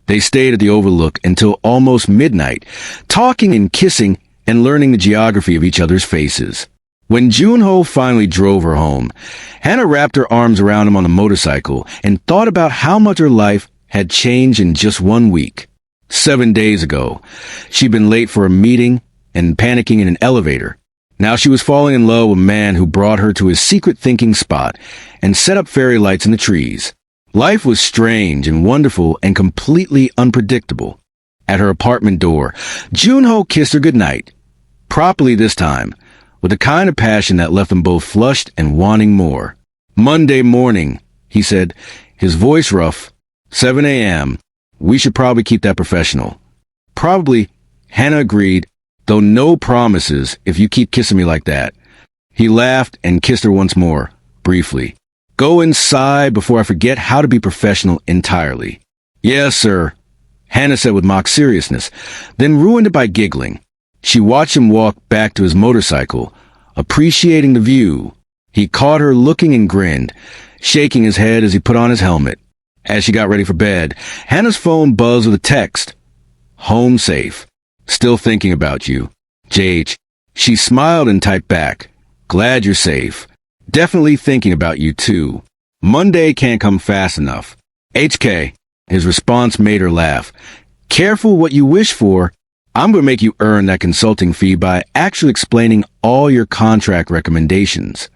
They stayed at the Overlook until almost midnight, talking and kissing and learning the geography of each other's faces. When Joon-ho finally drove her home, Hannah wrapped her arms around him on the motorcycle and thought about how much her life had changed in just 1 week. 7 days ago, she'd been late for a meeting and panicking in an elevator. Now she was falling in love with a man who brought her to his secret thinking spot and set up fairy lights in the trees. Life was strange and wonderful and completely unpredictable. At her apartment door, Joon-ho kissed her goodnight. Properly this time, with the kind of passion that left them both flushed and wanting more. Monday morning, he said, his voice rough. 7 a.m. We should probably keep that professional. Probably, Hannah agreed, though no promises if you keep kissing me like that. He laughed and kissed her once more, briefly. Go inside before I forget how to be professional entirely. Yes, sir, Hannah said with mock seriousness, then ruined it by giggling. She watched him walk back to his motorcycle, appreciating the view. He caught her looking and grinned, shaking his head as he put on his helmet. As she got ready for bed, Hannah's phone buzzed with a text. Home safe. Still thinking about you. JH. She smiled and typed back. Glad you're safe. Definitely thinking about you too. Monday can't come fast enough. HK. His response made her laugh. Careful what you wish for. I'm going to make you earn that consulting fee by actually explaining all your contract recommendations.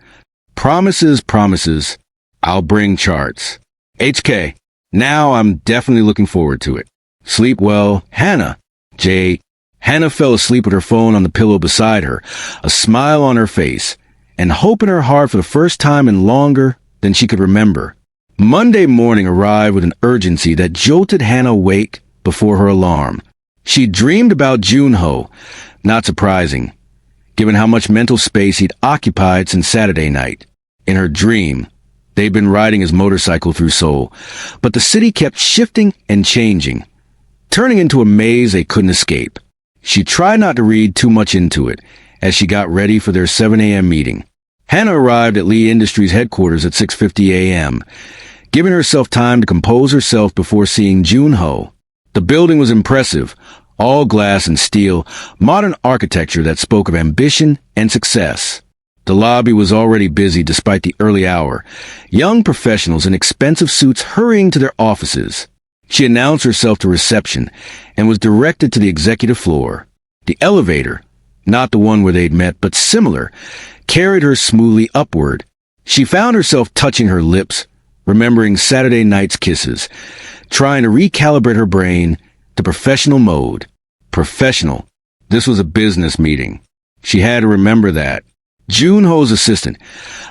Promises, promises. I'll bring charts. HK. Now I'm definitely looking forward to it. Sleep well, Hannah. J. Hannah fell asleep with her phone on the pillow beside her, a smile on her face, and hope in her heart for the first time in longer than she could remember. Monday morning arrived with an urgency that jolted Hannah awake before her alarm. She dreamed about Joon-ho, not surprising, given how much mental space he'd occupied since Saturday night. In her dream, they'd been riding his motorcycle through Seoul, but the city kept shifting and changing, turning into a maze they couldn't escape. She tried not to read too much into it as she got ready for their 7 a.m. meeting. Hannah arrived at Lee Industries headquarters at 6:50 a.m., giving herself time to compose herself before seeing Joon-ho. The building was impressive, all glass and steel, modern architecture that spoke of ambition and success. The lobby was already busy despite the early hour, young professionals in expensive suits hurrying to their offices. She announced herself to reception and was directed to the executive floor. The elevator, not the one where they'd met, but similar, carried her smoothly upward. She found herself touching her lips, remembering Saturday night's kisses, trying to recalibrate her brain to professional mode. Professional. This was a business meeting. She had to remember that. Joon-ho's assistant,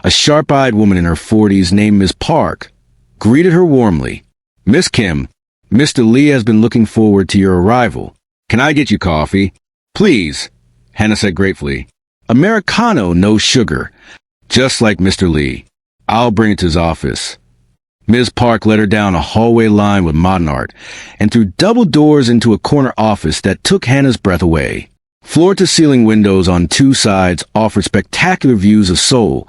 a sharp-eyed woman in her 40s named Ms. Park, greeted her warmly. "Miss Kim, Mr. Lee has been looking forward to your arrival. Can I get you coffee?" "Please," Hannah said gratefully. "Americano, no sugar." "Just like Mr. Lee. I'll bring it to his office." Ms. Park led her down a hallway lined with modern art and through double doors into a corner office that took Hannah's breath away. Floor-to-ceiling windows on two sides offered spectacular views of Seoul,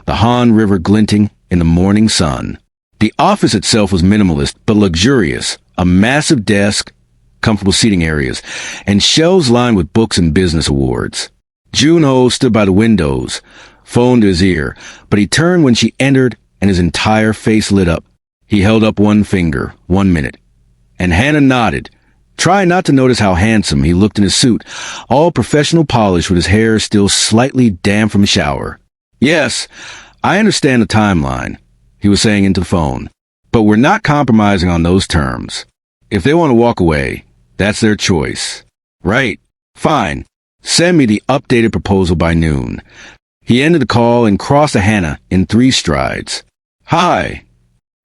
the Han River glinting in the morning sun. The office itself was minimalist but luxurious, a massive desk, comfortable seating areas, and shelves lined with books and business awards. Joon-ho stood by the windows, phone to his ear, but he turned when she entered and his entire face lit up. He held up one finger, 1 minute, and Hannah nodded, trying not to notice how handsome he looked in his suit, all professional polish with his hair still slightly damp from a shower. "Yes, I understand the timeline," he was saying into the phone, "but we're not compromising on those terms. If they want to walk away, that's their choice." "Right. Fine. Send me the updated proposal by noon." He ended the call and crossed to Hannah in 3 strides. "Hi.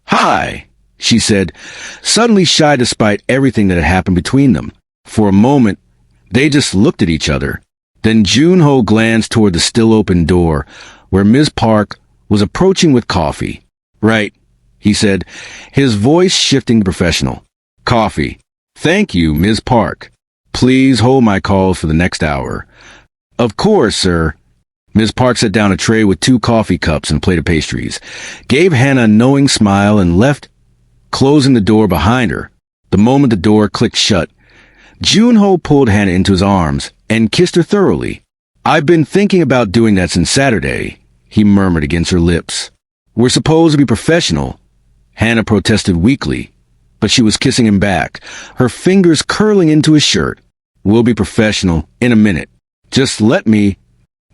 Hi," she said, suddenly shy despite everything that had happened between them. For a moment, they just looked at each other. Then Joon-ho glanced toward the still-open door, where Ms. Park was approaching with coffee. "Right," he said, his voice shifting to professional. "Coffee. Thank you, Ms. Park. Please hold my calls for the next hour." "Of course, sir." Ms. Park set down a tray with 2 coffee cups and a plate of pastries, gave Hannah a knowing smile, and left, closing the door behind her. The moment the door clicked shut, Joon-ho pulled Hannah into his arms and kissed her thoroughly. "I've been thinking about doing that since Saturday," he murmured against her lips. "We're supposed to be professional," Hannah protested weakly, but she was kissing him back, her fingers curling into his shirt. "We'll be professional in a minute. Just let me—"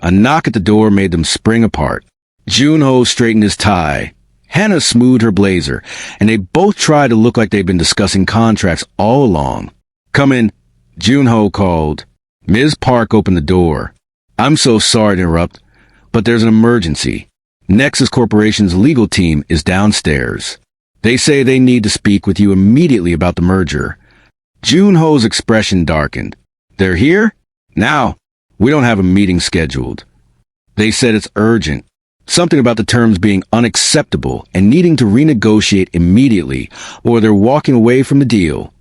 A knock at the door made them spring apart. Joon-ho straightened his tie. Hannah smoothed her blazer, and they both tried to look like they'd been discussing contracts all along. "Come in," Joon-ho called. Ms. Park opened the door. "I'm so sorry to interrupt, but there's an emergency. Nexus Corporation's legal team is downstairs. They say they need to speak with you immediately about the merger." Joon-ho's expression darkened. "They're here? Now? We don't have a meeting scheduled. They said it's urgent. Something about the terms being unacceptable and needing to renegotiate immediately, or they're walking away from the deal."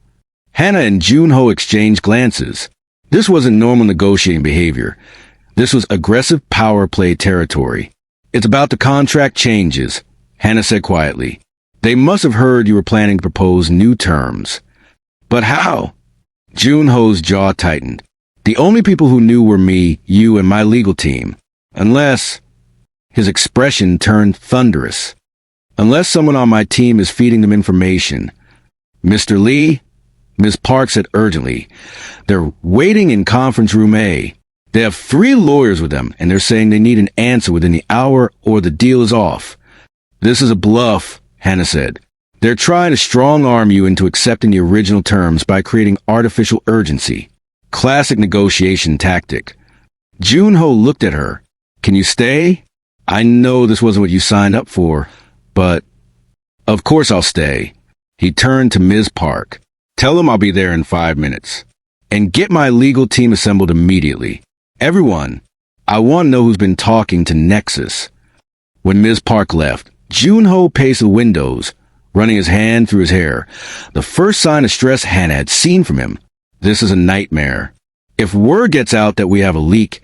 Hannah and Joon-ho exchanged glances. This wasn't normal negotiating behavior. This was aggressive power play territory. "It's about the contract changes," Hannah said quietly. "They must have heard you were planning to propose new terms." "But how?" Joon-ho's jaw tightened. "The only people who knew were me, you, and my legal team. Unless—" His expression turned thunderous. "Unless someone on my team is feeding them information." "Mr. Lee?" Ms. Park said urgently. "They're waiting in conference room A. They have 3 lawyers with them, and they're saying they need an answer within the hour or the deal is off." "This is a bluff," Hannah said. "They're trying to strong-arm you into accepting the original terms by creating artificial urgency. Classic negotiation tactic." Joon-ho looked at her. "Can you stay? I know this wasn't what you signed up for, but—" "Of course I'll stay." He turned to Ms. Park. "Tell them I'll be there in 5 minutes. And get my legal team assembled immediately. Everyone. I want to know who's been talking to Nexus." When Ms. Park left, Joon-ho paced the windows, running his hand through his hair, the first sign of stress Hannah had seen from him. This is a nightmare. If word gets out that we have a leak,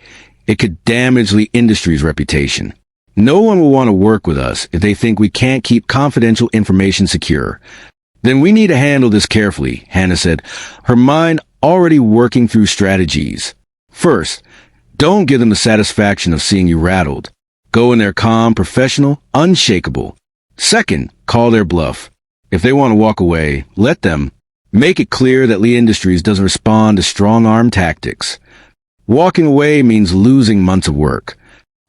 it could damage Lee Industries' reputation. No one will want to work with us if they think we can't keep confidential information secure. Then we need to handle this carefully, Hannah said, her mind already working through strategies. First, don't give them the satisfaction of seeing you rattled. Go in there calm, professional, unshakable. Second, call their bluff. If they want to walk away, let them. Make it clear that Lee Industries doesn't respond to strong-arm tactics. Walking away means losing months of work.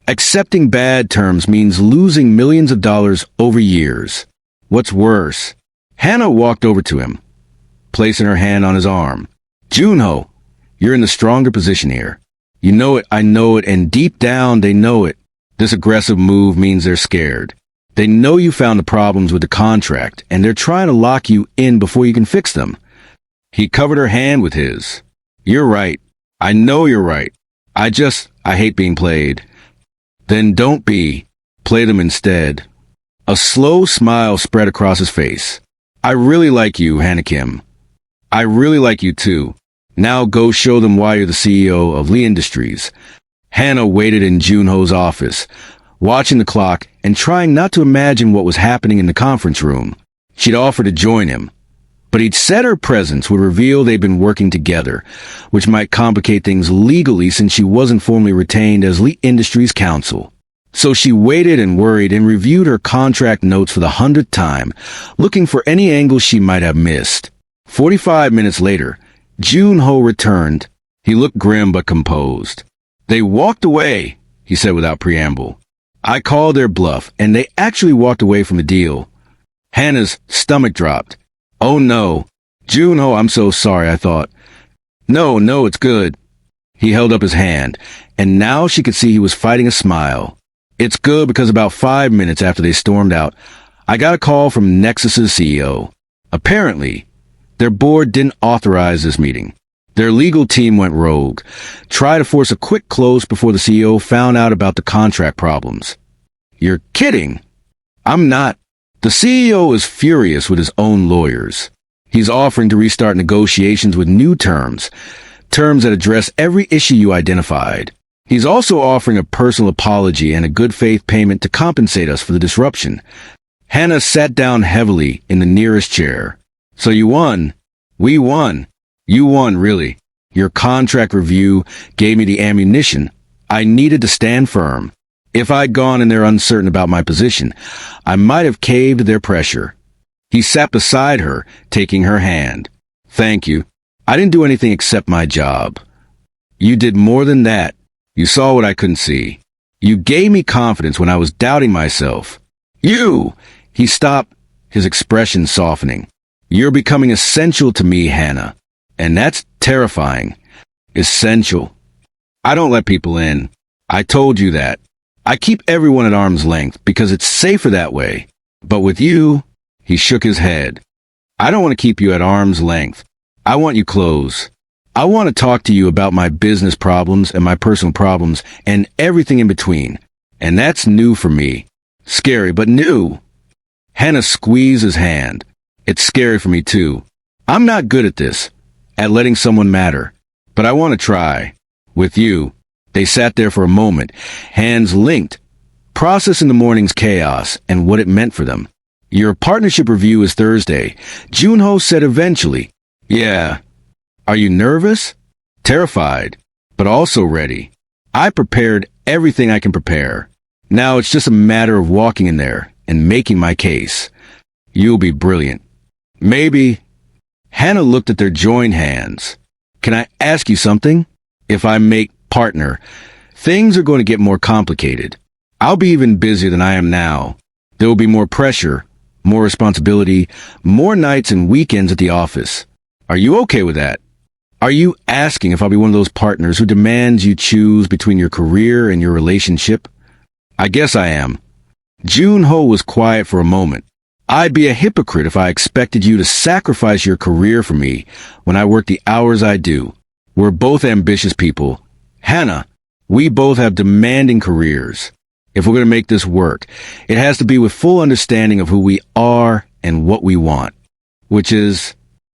Accepting bad terms means losing millions of dollars over years. What's worse? Hannah walked over to him, placing her hand on his arm. Joon-ho, you're in the stronger position here. You know it, I know it, and deep down they know it. This aggressive move means they're scared. They know you found the problems with the contract, and they're trying to lock you in before you can fix them. He covered her hand with his. You're right. I know you're right. I hate being played. Then don't be. Play them instead. A slow smile spread across his face. I really like you, Hannah Kim. I really like you too. Now go show them why you're the CEO of Lee Industries. Hannah waited in Joon-ho's office, watching the clock and trying not to imagine what was happening in the conference room. She'd offered to join him, but he'd said her presence would reveal they'd been working together, which might complicate things legally since she wasn't formally retained as Lee Industries counsel. So she waited and worried and reviewed her contract notes for the 100th time, looking for any angle she might have missed. 45 minutes later, Joon-ho returned. He looked grim but composed. They walked away, he said without preamble. I called their bluff, and they actually walked away from the deal. Hannah's stomach dropped. Oh no. Joon-ho, I'm so sorry, I thought. No, it's good. He held up his hand, and now she could see he was fighting a smile. It's good because about 5 minutes after they stormed out, I got a call from Nexus's CEO. Apparently, their board didn't authorize this meeting. Their legal team went rogue, tried to force a quick close before the CEO found out about the contract problems. You're kidding. I'm not. The CEO is furious with his own lawyers. He's offering to restart negotiations with new terms that address every issue you identified. He's also offering a personal apology and a good faith payment to compensate us for the disruption. Hannah sat down heavily in the nearest chair. So you won. We won. You won, really. Your contract review gave me the ammunition I needed to stand firm. If I'd gone in there uncertain about my position, I might have caved to their pressure. He sat beside her, taking her hand. Thank you. I didn't do anything except my job. You did more than that. You saw what I couldn't see. You gave me confidence when I was doubting myself. You! He stopped, his expression softening. You're becoming essential to me, Hannah. And that's terrifying. Essential. I don't let people in. I told you that. I keep everyone at arm's length because it's safer that way. But with you, he shook his head. I don't want to keep you at arm's length. I want you close. I want to talk to you about my business problems and my personal problems and everything in between. And that's new for me. Scary, but new. Hannah squeezed his hand. It's scary for me too. I'm not good at this, at letting someone matter. But I want to try. With you. They sat there for a moment, hands linked, processing the morning's chaos and what it meant for them. Your partnership review is Thursday. Joon-ho said eventually. Yeah. Are you nervous? Terrified, but also ready. I prepared everything I can prepare. Now it's just a matter of walking in there and making my case. You'll be brilliant. Maybe. Hannah looked at their joined hands. Can I ask you something? If I make partner, things are going to get more complicated. I'll be even busier than I am now. There will be more pressure, more responsibility, more nights and weekends at the office. Are you okay with that? Are you asking if I'll be one of those partners who demands you choose between your career and your relationship? I guess I am. Joon-ho was quiet for a moment. I'd be a hypocrite if I expected you to sacrifice your career for me when I work the hours I do. We're both ambitious people. Hannah, we both have demanding careers. If we're going to make this work, it has to be with full understanding of who we are and what we want, which is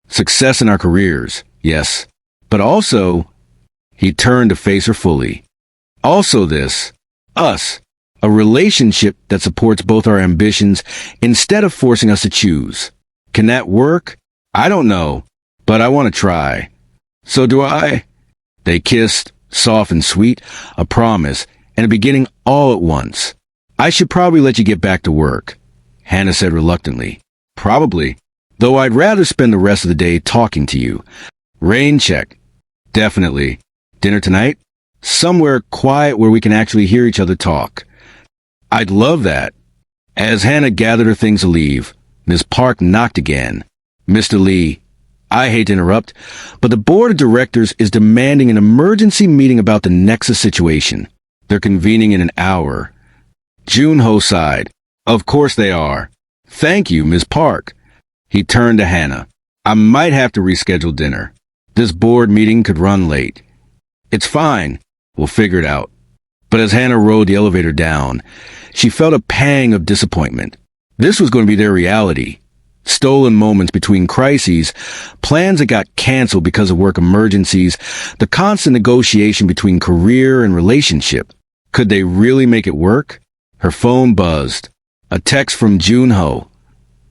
success in our careers, yes, but also He turned to face her fully. Also this, us, a relationship that supports both our ambitions instead of forcing us to choose. Can that work? I don't know, but I want to try. So do I. They kissed, soft and sweet, a promise, and a beginning all at once. I should probably let you get back to work, Hannah said reluctantly. Probably, though I'd rather spend the rest of the day talking to you. Rain check. Definitely. Dinner tonight? Somewhere quiet where we can actually hear each other talk. I'd love that. As Hannah gathered her things to leave, Miss Park knocked again. Mr. Lee, I hate to interrupt, but the board of directors is demanding an emergency meeting about the Nexus situation. They're convening in an hour. Joon-ho sighed. Of course they are. Thank you, Miss Park. He turned to Hannah. I might have to reschedule dinner. This board meeting could run late. It's fine. We'll figure it out. But as Hannah rode the elevator down, she felt a pang of disappointment. This was going to be their reality. Stolen moments between crises, plans that got canceled because of work emergencies, the constant negotiation between career and relationship. Could they really make it work? Her phone buzzed. A text from Joon-ho.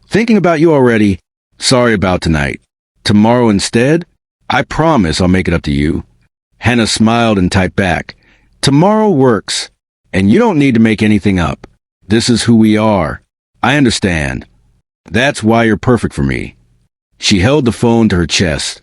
Thinking about you already. Sorry about tonight. Tomorrow instead? I promise I'll make it up to you. Hannah smiled and typed back. Tomorrow works, and you don't need to make anything up. This is who we are. I understand. That's why you're perfect for me. She held the phone to her chest,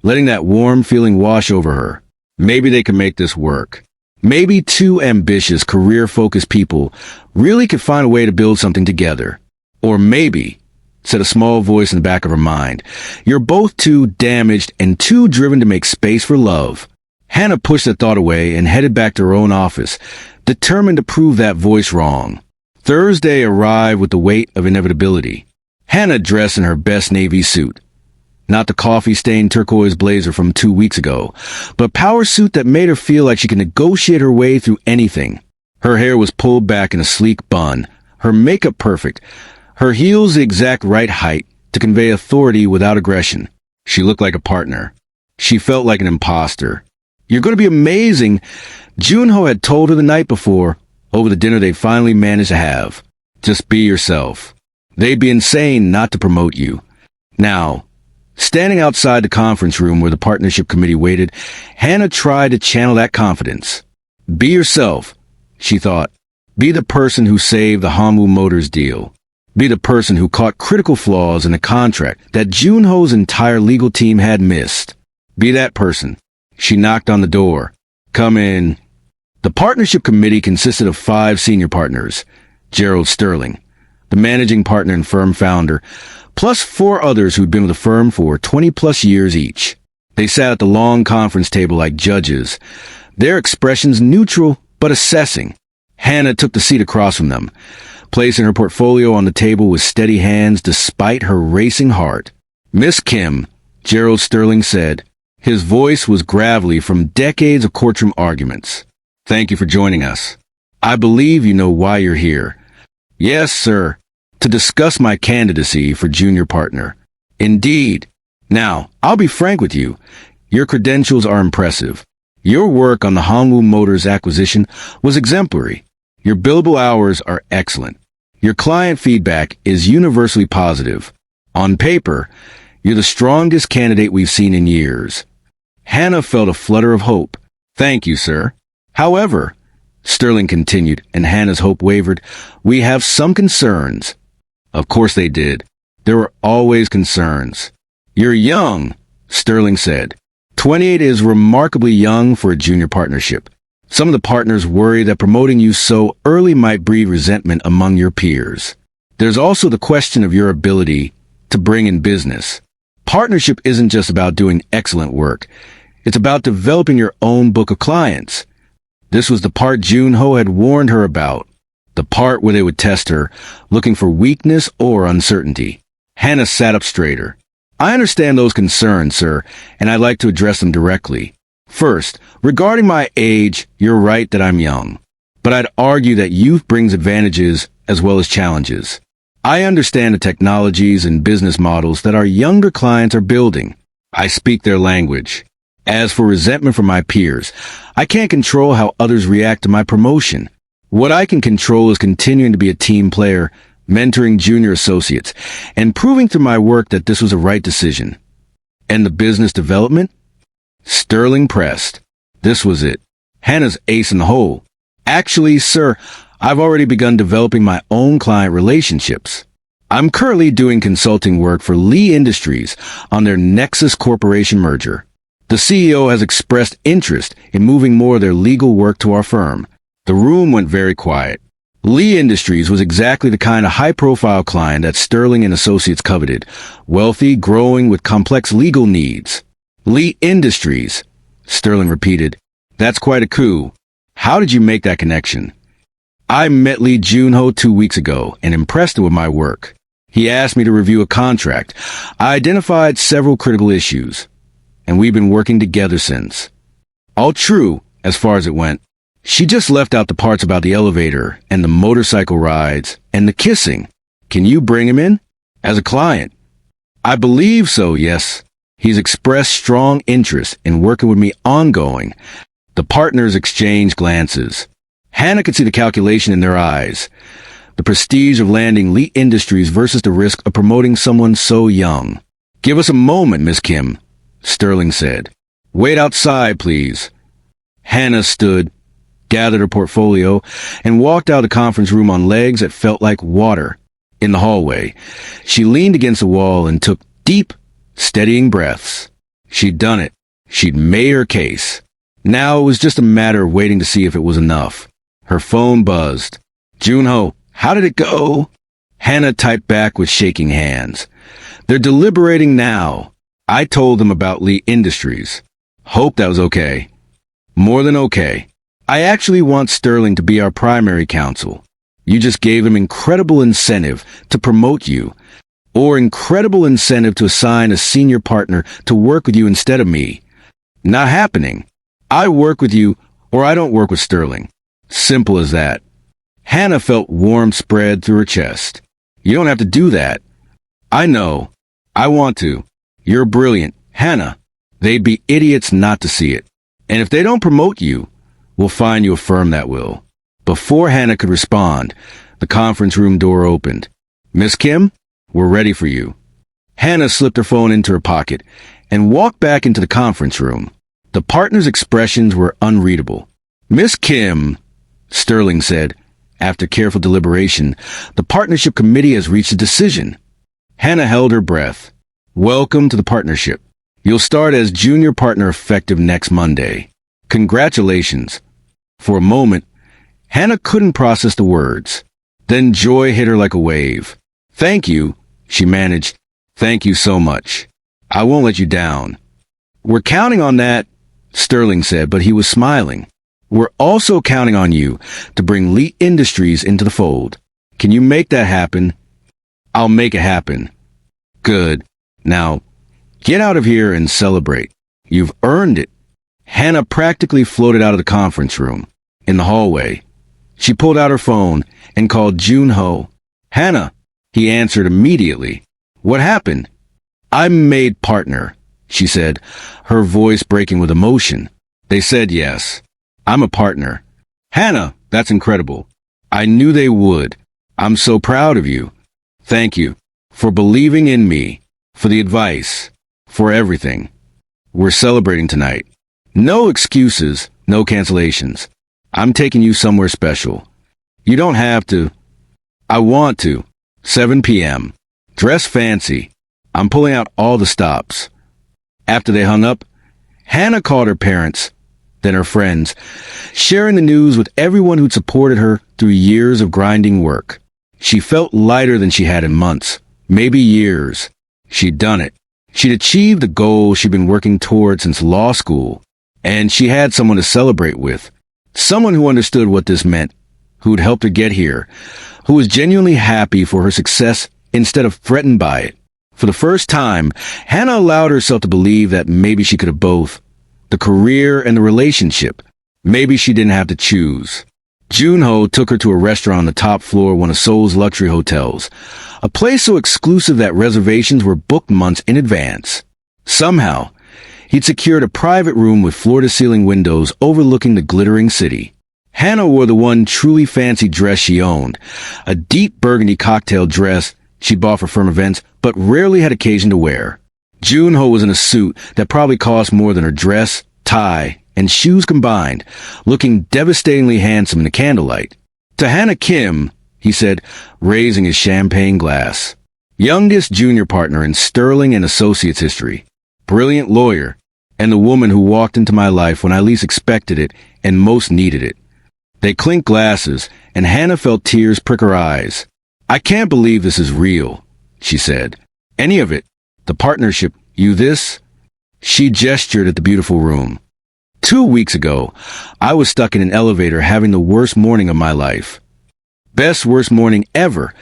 letting that warm feeling wash over her. Maybe they could make this work. Maybe two ambitious, career-focused people really could find a way to build something together. Or maybe, said a small voice in the back of her mind, you're both too damaged and too driven to make space for love. Hannah pushed the thought away and headed back to her own office, determined to prove that voice wrong. Thursday arrived with the weight of inevitability. Hannah dressed in her best navy suit. Not the coffee-stained turquoise blazer from 2 weeks ago, but a power suit that made her feel like she could negotiate her way through anything. Her hair was pulled back in a sleek bun, her makeup perfect, her heels the exact right height to convey authority without aggression. She looked like a partner. She felt like an imposter. You're going to be amazing, Joon-ho had told her the night before, over the dinner they finally managed to have. Just be yourself. They'd be insane not to promote you. Now, standing outside the conference room where the partnership committee waited, Hannah tried to channel that confidence. Be yourself, she thought. Be the person who saved the Hanwoo Motors deal. Be the person who caught critical flaws in the contract that Joon-ho's entire legal team had missed. Be that person. She knocked on the door. Come in. The partnership committee consisted of 5 senior partners. Gerald Sterling, the managing partner and firm founder, plus 4 others who'd been with the firm for 20-plus years each. They sat at the long conference table like judges, their expressions neutral but assessing. Hannah took the seat across from them, placing her portfolio on the table with steady hands despite her racing heart. Miss Kim, Gerald Sterling said. His voice was gravelly from decades of courtroom arguments. Thank you for joining us. I believe you know why you're here. Yes, sir. To discuss my candidacy for junior partner. Indeed. Now, I'll be frank with you. Your credentials are impressive. Your work on the Hanwoo Motors acquisition was exemplary. Your billable hours are excellent. Your client feedback is universally positive. On paper, you're the strongest candidate we've seen in years. Hannah felt a flutter of hope. Thank you, sir. However, Sterling continued, and Hannah's hope wavered, we have some concerns. Of course they did. There were always concerns. You're young, Sterling said. 28 is remarkably young for a junior partnership. Some of the partners worry that promoting you so early might breed resentment among your peers. There's also the question of your ability to bring in business. Partnership isn't just about doing excellent work. It's about developing your own book of clients. This was the part Joon-ho had warned her about. The part where they would test her, looking for weakness or uncertainty. Hannah sat up straighter. I understand those concerns, sir, and I'd like to address them directly. First, regarding my age, you're right that I'm young. But I'd argue that youth brings advantages as well as challenges. I understand the technologies and business models that our younger clients are building. I speak their language. As for resentment from my peers, I can't control how others react to my promotion. What I can control is continuing to be a team player, mentoring junior associates, and proving through my work that this was a right decision. And the business development? Sterling pressed. This was it. Hannah's ace in the hole. Actually, sir, I've already begun developing my own client relationships. I'm currently doing consulting work for Lee Industries on their Nexus Corporation merger. The CEO has expressed interest in moving more of their legal work to our firm. The room went very quiet. Lee Industries was exactly the kind of high-profile client that Sterling and Associates coveted. Wealthy, growing, with complex legal needs. Lee Industries, Sterling repeated. That's quite a coup. How did you make that connection? I met Lee Joon-ho 2 weeks ago and impressed him with my work. He asked me to review a contract. I identified several critical issues, and we've been working together since. All true, as far as it went. She just left out the parts about the elevator and the motorcycle rides and the kissing. Can you bring him in? As a client? I believe so, yes. He's expressed strong interest in working with me ongoing. The partners exchanged glances. Hannah could see the calculation in their eyes. The prestige of landing Lee Industries versus the risk of promoting someone so young. Give us a moment, Miss Kim, Sterling said. Wait outside, please. Hannah stood, gathered her portfolio, and walked out of the conference room on legs that felt like water. In the hallway, she leaned against the wall and took deep, steadying breaths. She'd done it. She'd made her case. Now it was just a matter of waiting to see if it was enough. Her phone buzzed. Joon-ho, how did it go? Hannah typed back with shaking hands. They're deliberating now. I told them about Lee Industries. Hope that was okay. More than okay. I actually want Sterling to be our primary counsel. You just gave him incredible incentive to promote you, or incredible incentive to assign a senior partner to work with you instead of me. Not happening. I work with you, or I don't work with Sterling. Simple as that. Hannah felt warmth spread through her chest. You don't have to do that. I know. I want to. You're brilliant, Hannah. They'd be idiots not to see it. And if they don't promote you, we'll find you a firm that will. Before Hannah could respond, the conference room door opened. Miss Kim, we're ready for you. Hannah slipped her phone into her pocket and walked back into the conference room. The partners' expressions were unreadable. Miss Kim, Sterling said, after careful deliberation, the partnership committee has reached a decision. Hannah held her breath. Welcome to the partnership. You'll start as junior partner effective next Monday. Congratulations. For a moment, Hannah couldn't process the words. Then joy hit her like a wave. Thank you, she managed. Thank you so much. I won't let you down. We're counting on that, Sterling said, but he was smiling. We're also counting on you to bring Lee Industries into the fold. Can you make that happen? I'll make it happen. Good. Now, get out of here and celebrate. You've earned it. Hannah practically floated out of the conference room. In the hallway, she pulled out her phone and called Joon-ho. Hannah, he answered immediately. What happened? I'm made partner, she said, her voice breaking with emotion. They said yes. I'm a partner. Hannah, that's incredible. I knew they would. I'm so proud of you. Thank you for believing in me, for the advice, for everything. We're celebrating tonight. No excuses, no cancellations. I'm taking you somewhere special. You don't have to. I want to. 7 p.m. Dress fancy. I'm pulling out all the stops. After they hung up, Hannah called her parents, then her friends, sharing the news with everyone who'd supported her through years of grinding work. She felt lighter than she had in months, maybe years. She'd done it. She'd achieved the goal she'd been working toward since law school, and she had someone to celebrate with. Someone who understood what this meant, who'd helped her get here, who was genuinely happy for her success instead of threatened by it. For the first time, Hannah allowed herself to believe that maybe she could have both, the career and the relationship. Maybe she didn't have to choose. Joon-ho took her to a restaurant on the top floor of one of Seoul's luxury hotels, a place so exclusive that reservations were booked months in advance. Somehow, He'd secured a private room with floor-to-ceiling windows overlooking the glittering city. Hannah wore the one truly fancy dress she owned, a deep burgundy cocktail dress she bought for firm events but rarely had occasion to wear. Joon-ho was in a suit that probably cost more than her dress, tie, and shoes combined, looking devastatingly handsome in the candlelight. "To Hannah Kim," he said, raising his champagne glass. Youngest junior partner in Sterling & Associates history. Brilliant lawyer, and the woman who walked into my life when I least expected it and most needed it. They clinked glasses, and Hannah felt tears prick her eyes. "I can't believe this is real," she said. "Any of it. The partnership, you this?" She gestured at the beautiful room. 2 weeks ago, I was stuck in an elevator having the worst morning of my life. "Best worst morning ever,"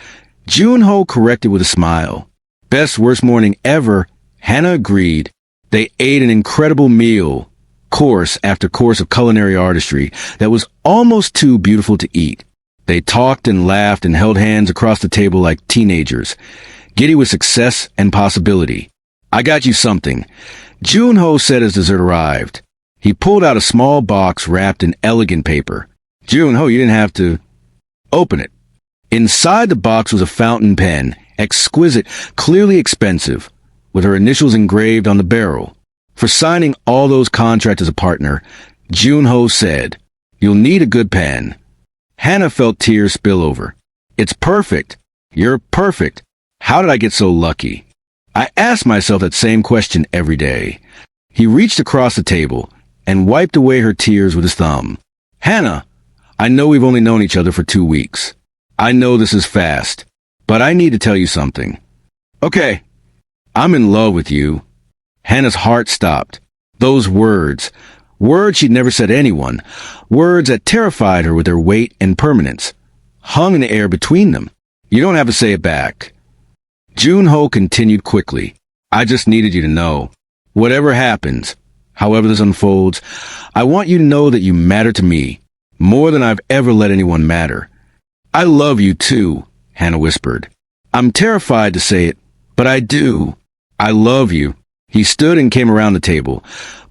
Joon-ho corrected with a smile. "Best worst morning ever," Hannah agreed. They ate an incredible meal, course after course of culinary artistry that was almost too beautiful to eat. They talked and laughed and held hands across the table like teenagers, giddy with success and possibility. "I got you something," Joon-ho said as dessert arrived. He pulled out a small box wrapped in elegant paper. "Joon-ho, you didn't have to open it." Inside the box was a fountain pen, exquisite, clearly expensive, with her initials engraved on the barrel. "For signing all those contracts as a partner," Joon-ho said, "you'll need a good pen." Hannah felt tears spill over. "It's perfect. You're perfect. How did I get so lucky?" I asked myself that same question every day. He reached across the table and wiped away her tears with his thumb. "Hannah, I know we've only known each other for 2 weeks. I know this is fast, but I need to tell you something." "Okay, I'm in love with you." Hannah's heart stopped. Those words she'd never said to anyone, words that terrified her with their weight and permanence, hung in the air between them. "You don't have to say it back." Joon-ho continued quickly. "I just needed you to know. Whatever happens, however this unfolds, I want you to know that you matter to me, more than I've ever let anyone matter." "I love you too," Hannah whispered. "I'm terrified to say it, but I do. I love you." He stood and came around the table,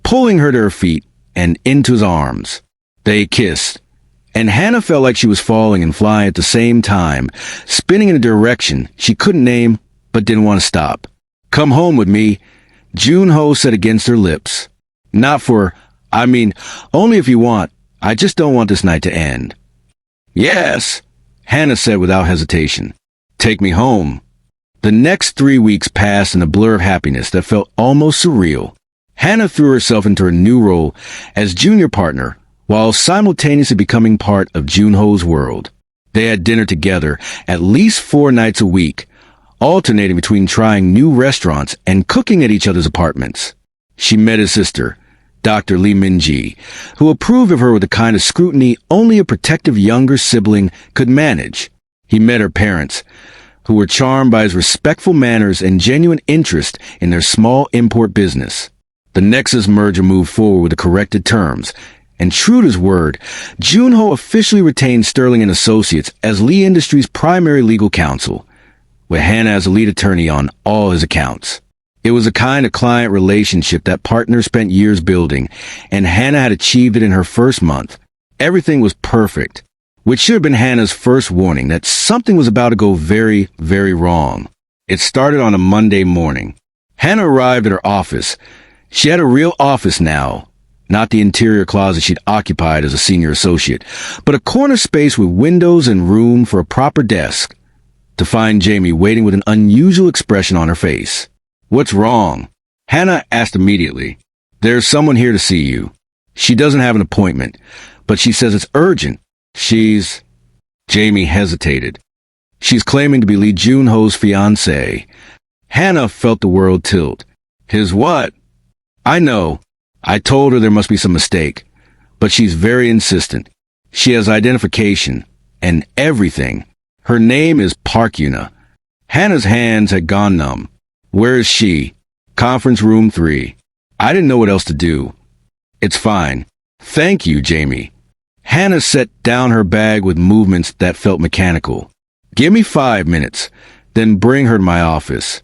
pulling her to her feet and into his arms. They kissed, and Hannah felt like she was falling and flying at the same time, spinning in a direction she couldn't name but didn't want to stop. "Come home with me," Joon-ho said against her lips. Only if you want. I just don't want this night to end." "Yes," Hannah said without hesitation. "Take me home." The next 3 weeks passed in a blur of happiness that felt almost surreal. Hannah threw herself into her new role as junior partner while simultaneously becoming part of Joon-ho's world. They had dinner together at least 4 nights a week, alternating between trying new restaurants and cooking at each other's apartments. She met his sister, Dr. Lee Min-ji, who approved of her with the kind of scrutiny only a protective younger sibling could manage. He met her parents, who were charmed by his respectful manners and genuine interest in their small import business. The Nexus merger moved forward with the corrected terms, and true to his word, Joon-ho officially retained Sterling & Associates as Lee Industries' primary legal counsel, with Hannah as a lead attorney on all his accounts. It was a kind of client relationship that partners spent years building, and Hannah had achieved it in her first month. Everything was perfect, which should have been Hannah's first warning that something was about to go very, very wrong. It started on a Monday morning. Hannah arrived at her office. She had a real office now, not the interior closet she'd occupied as a senior associate, but a corner space with windows and room for a proper desk, to find Jamie waiting with an unusual expression on her face. "What's wrong?" Hannah asked immediately. "There's someone here to see you. She doesn't have an appointment, but she says it's urgent. Jamie hesitated. "She's claiming to be Lee Joon-ho's fiancée." Hannah felt the world tilt. "His what?" "I know. I told her there must be some mistake, but she's very insistent. She has identification and everything. Her name is Park Yuna." Hannah's hands had gone numb. "Where is she?" "Conference room 3. I didn't know what else to do." "It's fine. Thank you, Jamie." Hannah set down her bag with movements that felt mechanical. "Give me 5 minutes, then bring her to my office."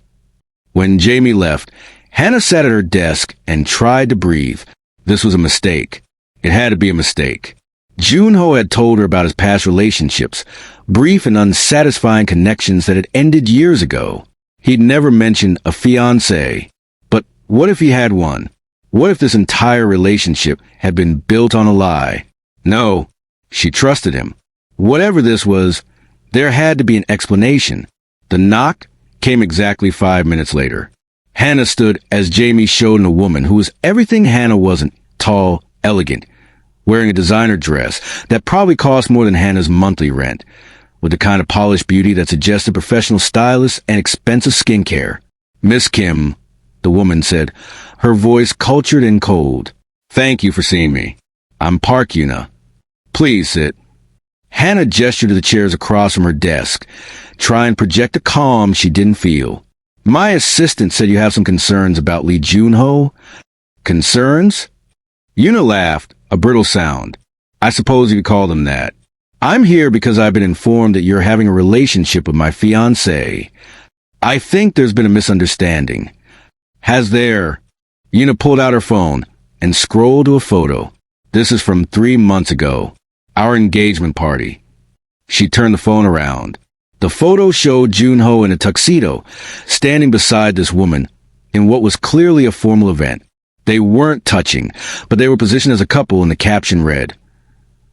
When Jamie left, Hannah sat at her desk and tried to breathe. This was a mistake. It had to be a mistake. Joon-ho had told her about his past relationships, brief and unsatisfying connections that had ended years ago. He'd never mentioned a fiancé. But what if he had one? What if this entire relationship had been built on a lie? No, she trusted him. Whatever this was, there had to be an explanation. The knock came exactly 5 minutes later. Hannah stood as Jamie showed in a woman who was everything Hannah wasn't: tall, elegant, wearing a designer dress that probably cost more than Hannah's monthly rent, with the kind of polished beauty that suggested professional stylists and expensive skincare. "Miss Kim," the woman said, her voice cultured and cold. "Thank you for seeing me. I'm Park Yuna. Please sit." Hannah gestured to the chairs across from her desk, trying to project a calm she didn't feel. "My assistant said you have some concerns about Lee Joon-ho." "Concerns?" Yuna laughed, a brittle sound. "I suppose you could call them that. I'm here because I've been informed that you're having a relationship with my fiancé. I think there's been a misunderstanding." "Has there?" Yuna pulled out her phone and scrolled to a photo. "This is from 3 months ago. Our engagement party." She turned the phone around. The photo showed Joon-ho in a tuxedo, standing beside this woman in what was clearly a formal event. They weren't touching, but they were positioned as a couple, and the caption read,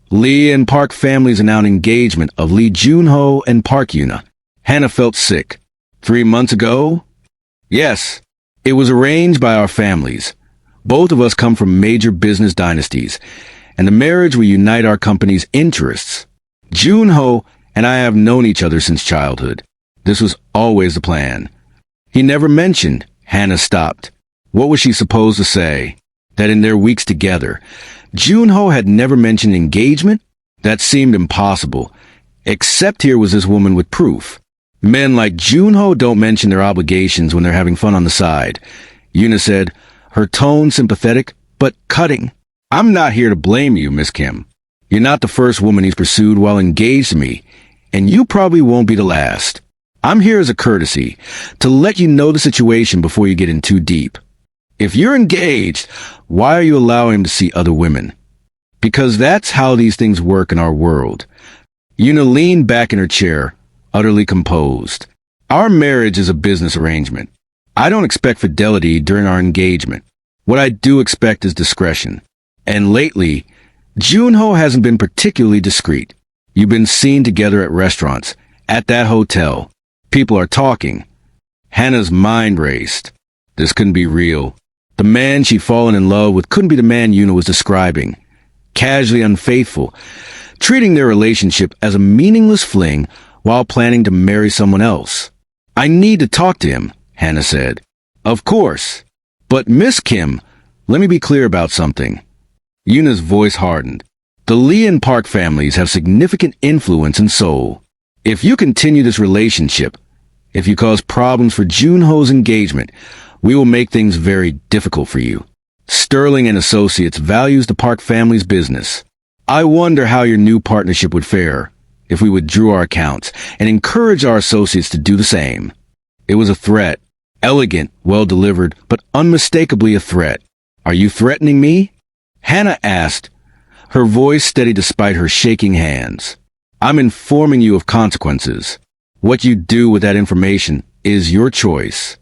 "Lee and Park families announce engagement of Lee Joon-ho and Park Yuna." Hannah felt sick. 3 months ago? Yes. It was arranged by our families. Both of us come from major business dynasties, and the marriage will unite our company's interests. Joon-ho and I have known each other since childhood. This was always the plan. He never mentioned. Hannah stopped. What was she supposed to say? That in their weeks together, Joon-ho had never mentioned engagement? That seemed impossible. Except here was this woman with proof. Men like Joon-ho don't mention their obligations when they're having fun on the side. Yuna said, her tone sympathetic, but cutting. "I'm not here to blame you, Miss Kim. You're not the first woman he's pursued while engaged to me, and you probably won't be the last. I'm here as a courtesy, to let you know the situation before you get in too deep. If you're engaged, why are you allowing him to see other women? Because that's how these things work in our world." Yuna leaned back in her chair, utterly composed. "Our marriage is a business arrangement. I don't expect fidelity during our engagement. What I do expect is discretion. And lately, Joon-ho hasn't been particularly discreet. You've been seen together at restaurants, at that hotel. People are talking." Hannah's mind raced. This couldn't be real. The man she'd fallen in love with couldn't be the man Yuna was describing. Casually unfaithful, treating their relationship as a meaningless fling while planning to marry someone else. "I need to talk to him," Hannah said. "Of course. But Miss Kim, let me be clear about something." Yuna's voice hardened. "The Lee and Park families have significant influence in Seoul. If you continue this relationship, if you cause problems for Joon-ho's engagement, we will make things very difficult for you. Sterling and Associates values the Park family's business. I wonder how your new partnership would fare if we withdrew our accounts and encourage our associates to do the same." It was a threat. Elegant, well-delivered, but unmistakably a threat. "Are you threatening me?" Hannah asked, her voice steady despite her shaking hands. "I'm informing you of consequences. What you do with that information is your choice."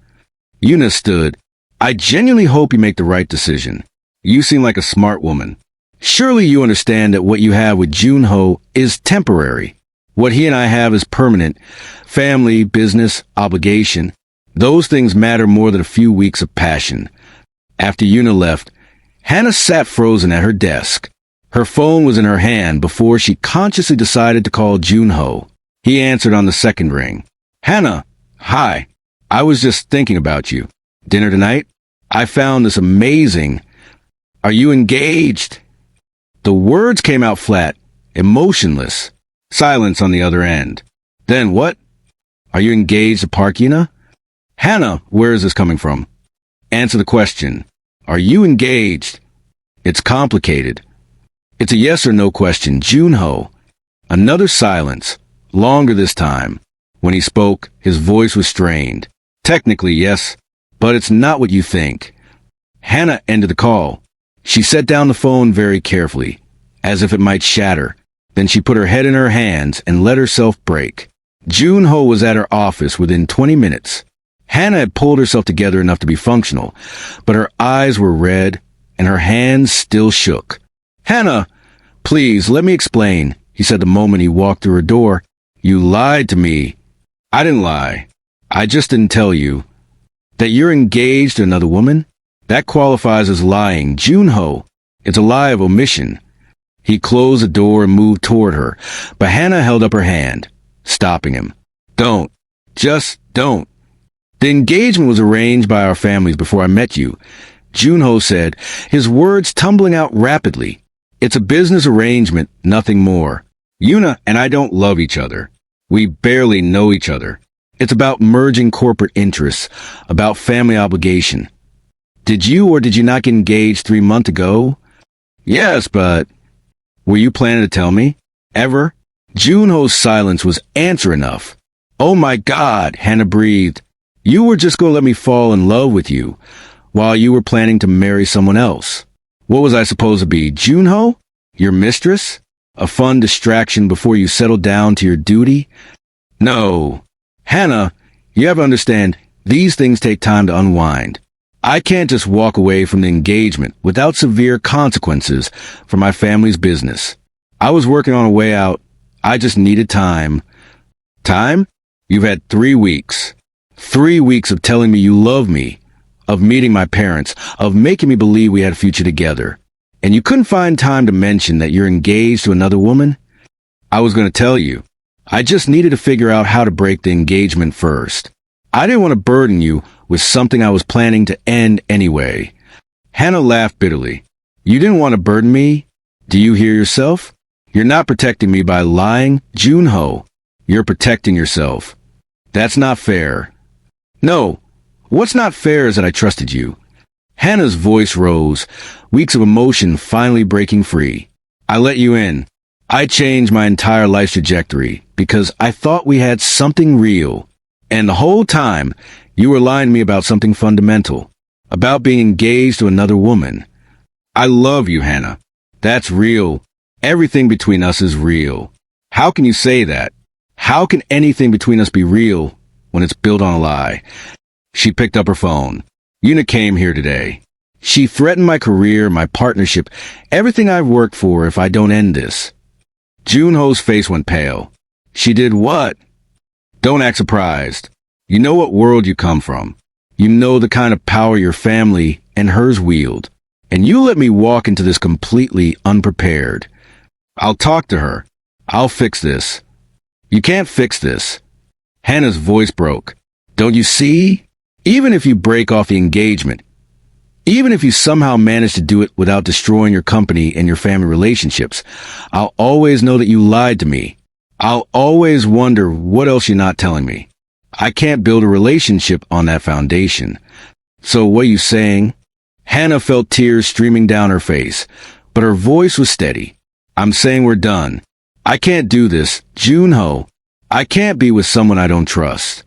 Yuna stood. "I genuinely hope you make the right decision. You seem like a smart woman. Surely you understand that what you have with Joon-ho is temporary. What he and I have is permanent. Family, business, obligation. Those things matter more than a few weeks of passion." After Yuna left, Hannah sat frozen at her desk. Her phone was in her hand before she consciously decided to call Joon-ho. He answered on the second ring. "Hannah, hi. I was just thinking about you. Dinner tonight? I found this amazing. Are you engaged?" The words came out flat, emotionless. Silence on the other end. "Then what? Are you engaged to Park Yuna?" "Hannah, where is this coming from? Answer the question. Are you engaged?" "It's complicated. It's a yes or no question. Joon-ho." Another silence, longer this time. When he spoke, his voice was strained. "Technically, yes, But it's not what you think. Hannah ended the call. She set down the phone very carefully, as if it might shatter. Then she put her head in her hands and let herself break. Joon-ho was at her office within 20 minutes. Hannah had pulled herself together enough to be functional, but her eyes were red and her hands still shook. "Hannah, please, let me explain," he said the moment he walked through her door. "You lied to me." "I didn't lie. I just didn't tell you." "That you're engaged to another woman? That qualifies as lying, Joon-ho. It's a lie of omission." He closed the door and moved toward her, but Hannah held up her hand, stopping him. "Don't. Just don't. The engagement was arranged by our families before I met you," Joon-ho said, his words tumbling out rapidly. "It's a business arrangement, nothing more. Yuna and I don't love each other. We barely know each other. It's about merging corporate interests, about family obligation. Did you or did you not get engaged 3 months ago?" "Yes, but..." "Were you planning to tell me? Ever?" Joon-ho's silence was answer enough. "Oh my God," Hannah breathed. "You were just going to let me fall in love with you, while you were planning to marry someone else. What was I supposed to be, Joon-ho? Your mistress? A fun distraction before you settled down to your duty? No. Hannah, you have to understand, these things take time to unwind. I can't just walk away from the engagement without severe consequences for my family's business. I was working on a way out. I just needed time." "Time? You've had 3 weeks. 3 weeks of telling me you love me, of meeting my parents, of making me believe we had a future together. And you couldn't find time to mention that you're engaged to another woman?" "I was going to tell you. I just needed to figure out how to break the engagement first. I didn't want to burden you with something I was planning to end anyway." Hannah laughed bitterly. "You didn't want to burden me? Do you hear yourself? You're not protecting me by lying, Joon-ho. You're protecting yourself. That's not fair." "No. What's not fair is that I trusted you." Hannah's voice rose, weeks of emotion finally breaking free. "I let you in. I changed my entire life's trajectory because I thought we had something real. And the whole time, you were lying to me about something fundamental, about being engaged to another woman. I love you, Hannah. That's real. Everything between us is real. How can you say that? How can anything between us be real when it's built on a lie?" She picked up her phone. "Yuna came here today. She threatened my career, my partnership, everything I've worked for if I don't end this." Joon-ho's face went pale. "She did what?" "Don't act surprised. You know what world you come from. You know the kind of power your family and hers wield. And you let me walk into this completely unprepared. I'll talk to her. I'll fix this." "You can't fix this." Hannah's voice broke. "Don't you see? Even if you break off the engagement, even if you somehow manage to do it without destroying your company and your family relationships, I'll always know that you lied to me. I'll always wonder what else you're not telling me. I can't build a relationship on that foundation. So what are you saying?" Hannah felt tears streaming down her face, but her voice was steady. "I'm saying we're done. I can't do this, Joon-ho. I can't be with someone I don't trust.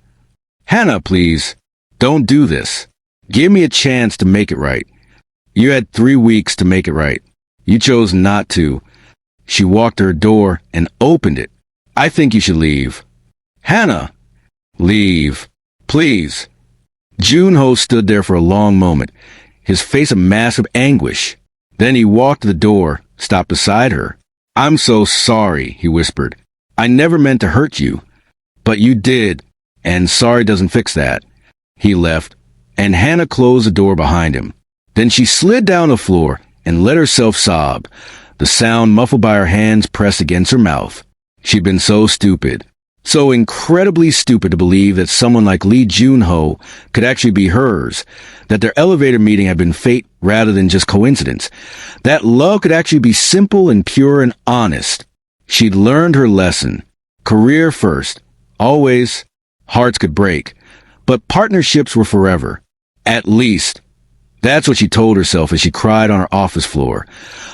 Hannah, please, don't do this. Give me a chance to make it right. You had 3 weeks to make it right. You chose not to." She walked to her door and opened it. "I think you should leave." "Hannah!" "Leave. Please." Joon-ho stood there for a long moment, his face a mask of anguish. Then he walked to the door, stopped beside her. "I'm so sorry," he whispered. "I never meant to hurt you. But you did, and sorry doesn't fix that." He left, and Hannah closed the door behind him. Then she slid down the floor and let herself sob, the sound muffled by her hands pressed against her mouth. She'd been so stupid, so incredibly stupid to believe that someone like Lee Joon-ho could actually be hers, that their elevator meeting had been fate rather than just coincidence, that love could actually be simple and pure and honest. She'd learned her lesson. Career first. Always. Hearts could break. But partnerships were forever. At least. That's what she told herself as she cried on her office floor,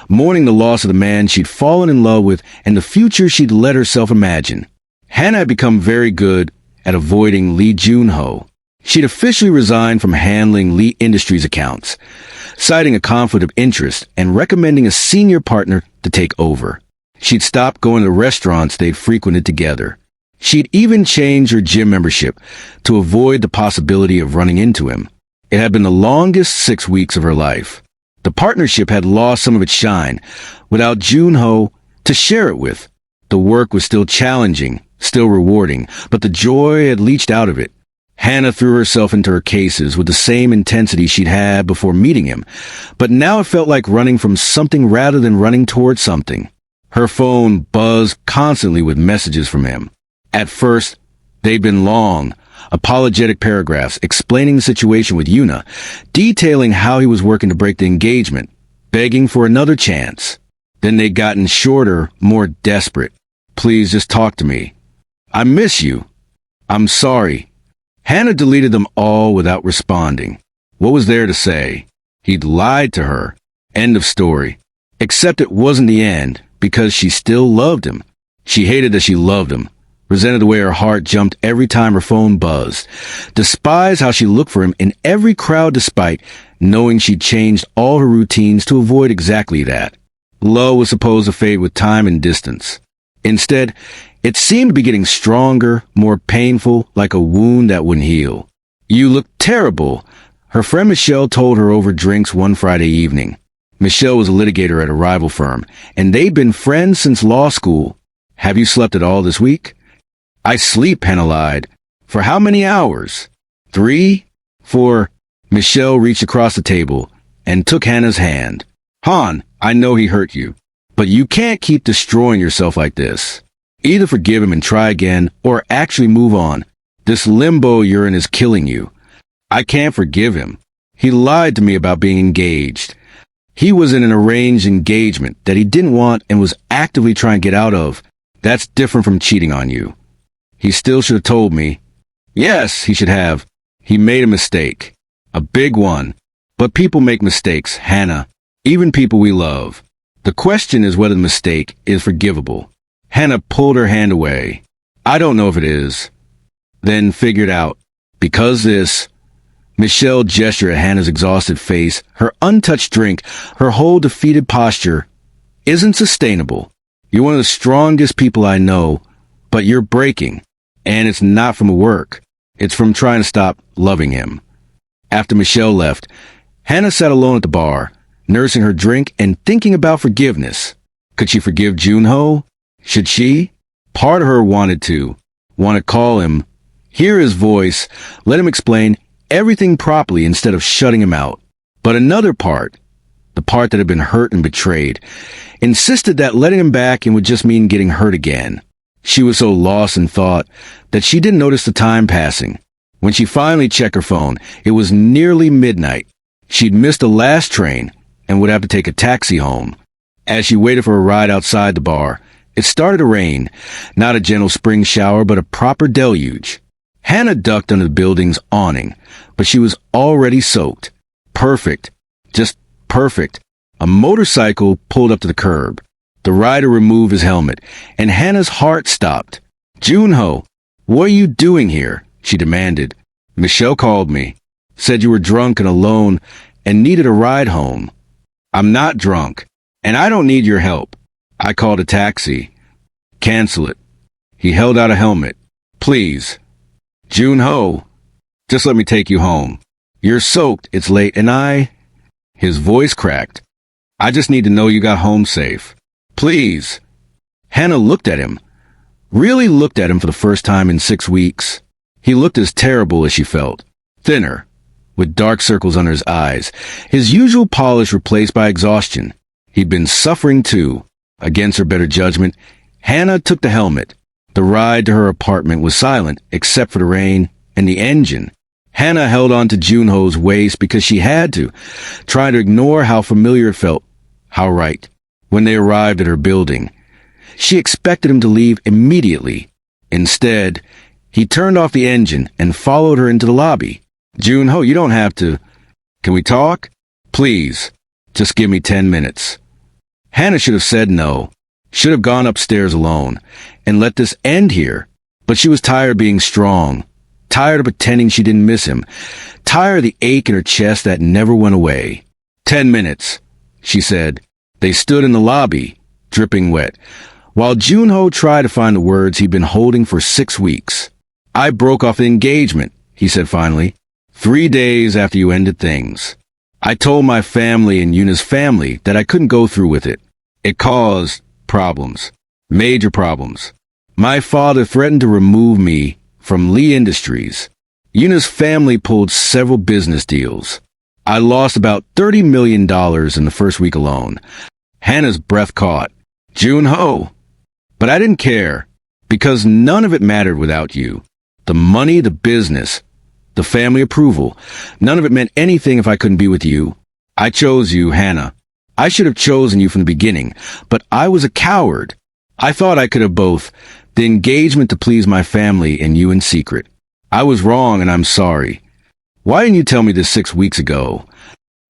mourning the loss of the man she'd fallen in love with and the future she'd let herself imagine. Hannah had become very good at avoiding Lee Joon-ho. She'd officially resigned from handling Lee Industries accounts, citing a conflict of interest and recommending a senior partner to take over. She'd stopped going to the restaurants they'd frequented together. She'd even changed her gym membership to avoid the possibility of running into him. It had been the longest 6 weeks of her life. The partnership had lost some of its shine without Joon-ho to share it with. The work was still challenging, still rewarding, but the joy had leached out of it. Hannah threw herself into her cases with the same intensity she'd had before meeting him, but now it felt like running from something rather than running towards something. Her phone buzzed constantly with messages from him. At first, they'd been long, apologetic paragraphs explaining the situation with Yuna, detailing how he was working to break the engagement, begging for another chance. Then they'd gotten shorter, more desperate. Please just talk to me. I miss you. I'm sorry. Hannah deleted them all without responding. What was there to say? He'd lied to her. End of story. Except it wasn't the end, because she still loved him. She hated that she loved him, resented the way her heart jumped every time her phone buzzed, despised how she looked for him in every crowd despite knowing she'd changed all her routines to avoid exactly that. Love was supposed to fade with time and distance. Instead, it seemed to be getting stronger, more painful, like a wound that wouldn't heal. You look terrible, her friend Michelle told her over drinks one Friday evening. Michelle was a litigator at a rival firm, and they'd been friends since law school. Have you slept at all this week? I sleep, Hannah lied. For how many hours? 3? 4? Michelle reached across the table and took Hannah's hand. Han, I know he hurt you, but you can't keep destroying yourself like this. Either forgive him and try again, or actually move on. This limbo you're in is killing you. I can't forgive him. He lied to me about being engaged. He was in an arranged engagement that he didn't want and was actively trying to get out of. That's different from cheating on you. He still should have told me. Yes, he should have. He made a mistake. A big one. But people make mistakes, Hannah. Even people we love. The question is whether the mistake is forgivable. Hannah pulled her hand away. I don't know if it is. Then figured out. Because this... Michelle gestured at Hannah's exhausted face, her untouched drink, her whole defeated posture. Isn't sustainable. You're one of the strongest people I know, but you're breaking. And it's not from work. It's from trying to stop loving him. After Michelle left, Hannah sat alone at the bar, nursing her drink and thinking about forgiveness. Could she forgive Joon-ho? Should she? Part of her wanted to call him, hear his voice, let him explain everything properly instead of shutting him out. But another part, the part that had been hurt and betrayed, insisted that letting him back in would just mean getting hurt again. She was so lost in thought that she didn't notice the time passing. When she finally checked her phone, it was nearly midnight. She'd missed the last train and would have to take a taxi home. As she waited for a ride outside the bar, it started to rain, not a gentle spring shower, but a proper deluge. Hannah ducked under the building's awning, but she was already soaked. Perfect. Just perfect. A motorcycle pulled up to the curb. The rider removed his helmet, and Hannah's heart stopped. Joon-ho, what are you doing here? She demanded. Michelle called me. Said you were drunk and alone and needed a ride home. I'm not drunk, and I don't need your help. I called a taxi. Cancel it. He held out a helmet. Please. Joon-ho, just let me take you home. You're soaked, it's late, and His voice cracked. I just need to know you got home safe. Please. Hannah looked at him. Really looked at him for the first time in 6 weeks. He looked as terrible as she felt. Thinner, with dark circles under his eyes, his usual polish replaced by exhaustion. He'd been suffering too. Against her better judgment, Hannah took the helmet. The ride to her apartment was silent, except for the rain and the engine. Hannah held on to Joon-ho's waist because she had to, trying to ignore how familiar it felt, how right. When they arrived at her building, she expected him to leave immediately. Instead, he turned off the engine and followed her into the lobby. Joon-ho, you don't have to. Can we talk? Please. Just give me 10 minutes. Hannah should have said no. Should have gone upstairs alone and let this end here. But she was tired of being strong, tired of pretending she didn't miss him, tired of the ache in her chest that never went away. 10 minutes, she said. They stood in the lobby, dripping wet, while Joon-ho tried to find the words he'd been holding for 6 weeks. I broke off the engagement, he said finally, 3 days after you ended things. I told my family and Yuna's family that I couldn't go through with it. It caused problems. Major problems. My father threatened to remove me from Lee Industries. Yuna's family pulled several business deals. I lost about $30 million in the first week alone. Hannah's breath caught. Joon-ho. But I didn't care, because none of it mattered without you. The money, the business, the family approval. None of it meant anything if I couldn't be with you. I chose you, Hannah. I should have chosen you from the beginning, but I was a coward. I thought I could have both. The engagement to please my family and you in secret. I was wrong and I'm sorry. Why didn't you tell me this 6 weeks ago?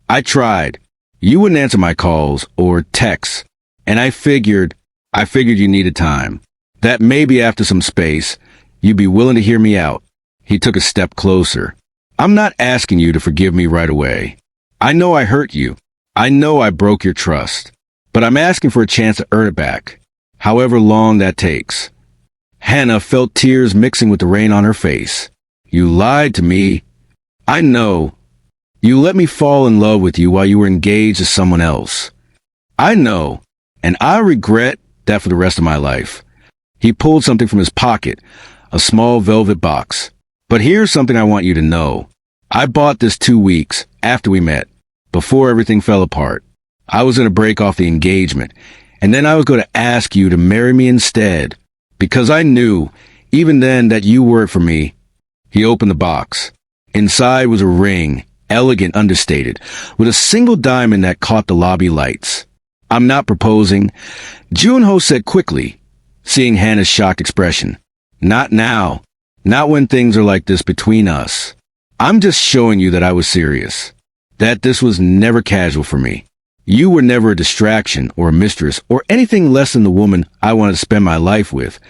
I tried. You wouldn't answer my calls or texts, and I figured you needed time. That maybe after some space, you'd be willing to hear me out. He took a step closer. I'm not asking you to forgive me right away. I know I hurt you. I know I broke your trust. But I'm asking for a chance to earn it back, however long that takes. Hannah felt tears mixing with the rain on her face. You lied to me. I know. You let me fall in love with you while you were engaged to someone else. I know, and I regret that for the rest of my life. He pulled something from his pocket, a small velvet box. But here's something I want you to know. I bought this 2 weeks after we met, before everything fell apart. I was going to break off the engagement, and then I was going to ask you to marry me instead, because I knew, even then, that you were it for me. He opened the box. Inside was a ring, elegant, understated, with a single diamond that caught the lobby lights. I'm not proposing, Joon-ho said quickly, seeing Hannah's shocked expression. Not now. Not when things are like this between us. I'm just showing you that I was serious. That this was never casual for me. You were never a distraction or a mistress or anything less than the woman I wanted to spend my life with.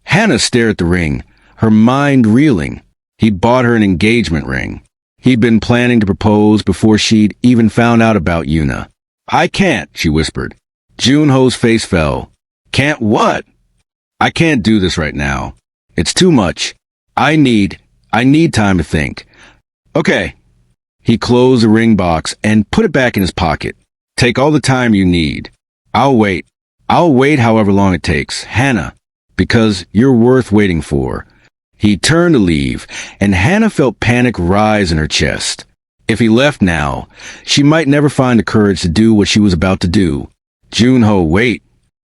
Hannah stared at the ring, her mind reeling. He'd bought her an engagement ring. He'd been planning to propose before she'd even found out about Yuna. I can't, she whispered. Joon-ho's face fell. Can't what? I can't do this right now. It's too much. I need time to think. Okay. He closed the ring box and put it back in his pocket. Take all the time you need. I'll wait. I'll wait however long it takes, Hannah, because you're worth waiting for. He turned to leave, and Hannah felt panic rise in her chest. If he left now, she might never find the courage to do what she was about to do. Joon-ho, wait.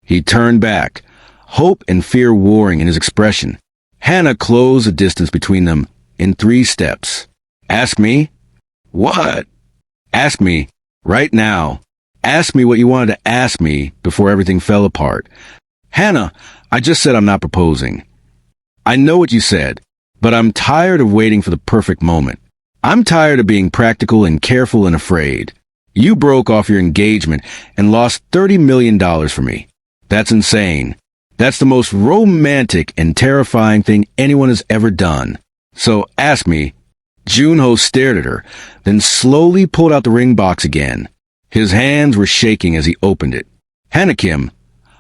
He turned back, hope and fear warring in his expression. Hannah closed the distance between them in 3 steps. Ask me? What? Ask me, right now. Ask me what you wanted to ask me before everything fell apart. Hannah, I just said I'm not proposing. I know what you said, but I'm tired of waiting for the perfect moment. I'm tired of being practical and careful and afraid. You broke off your engagement and lost $30 million for me. That's insane. That's the most romantic and terrifying thing anyone has ever done. So ask me. Joon-ho stared at her, then slowly pulled out the ring box again. His hands were shaking as he opened it. Hannah Kim,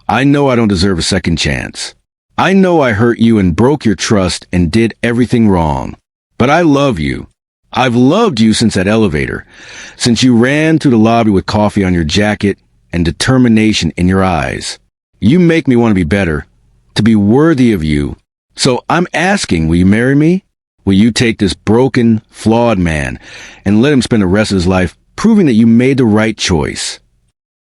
I know I don't deserve a second chance. I know I hurt you and broke your trust and did everything wrong. But I love you. I've loved you since that elevator, since you ran through the lobby with coffee on your jacket and determination in your eyes. You make me want to be better, to be worthy of you. So I'm asking, will you marry me? Will you take this broken, flawed man and let him spend the rest of his life proving that you made the right choice?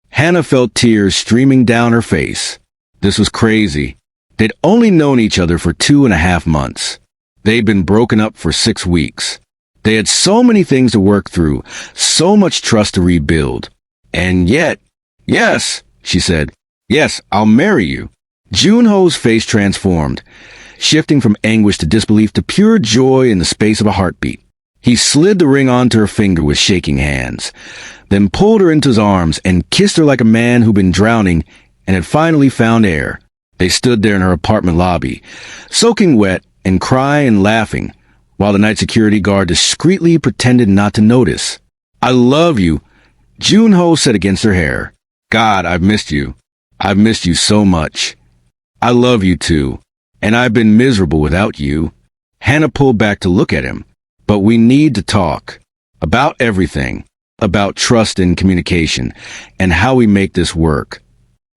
Hannah felt tears streaming down her face. This was crazy. They'd only known each other for 2.5 months. They'd been broken up for 6 weeks. They had so many things to work through, so much trust to rebuild. And yet, yes, she said, yes, I'll marry you. Joon-ho's face transformed, shifting from anguish to disbelief to pure joy in the space of a heartbeat. He slid the ring onto her finger with shaking hands, then pulled her into his arms and kissed her like a man who'd been drowning and had finally found air. They stood there in her apartment lobby, soaking wet and crying and laughing, while the night security guard discreetly pretended not to notice. I love you, Joon-ho said against her hair. God, I've missed you. I've missed you so much. I love you too, and I've been miserable without you. Hannah pulled back to look at him. But we need to talk. About everything. About trust and communication, and how we make this work.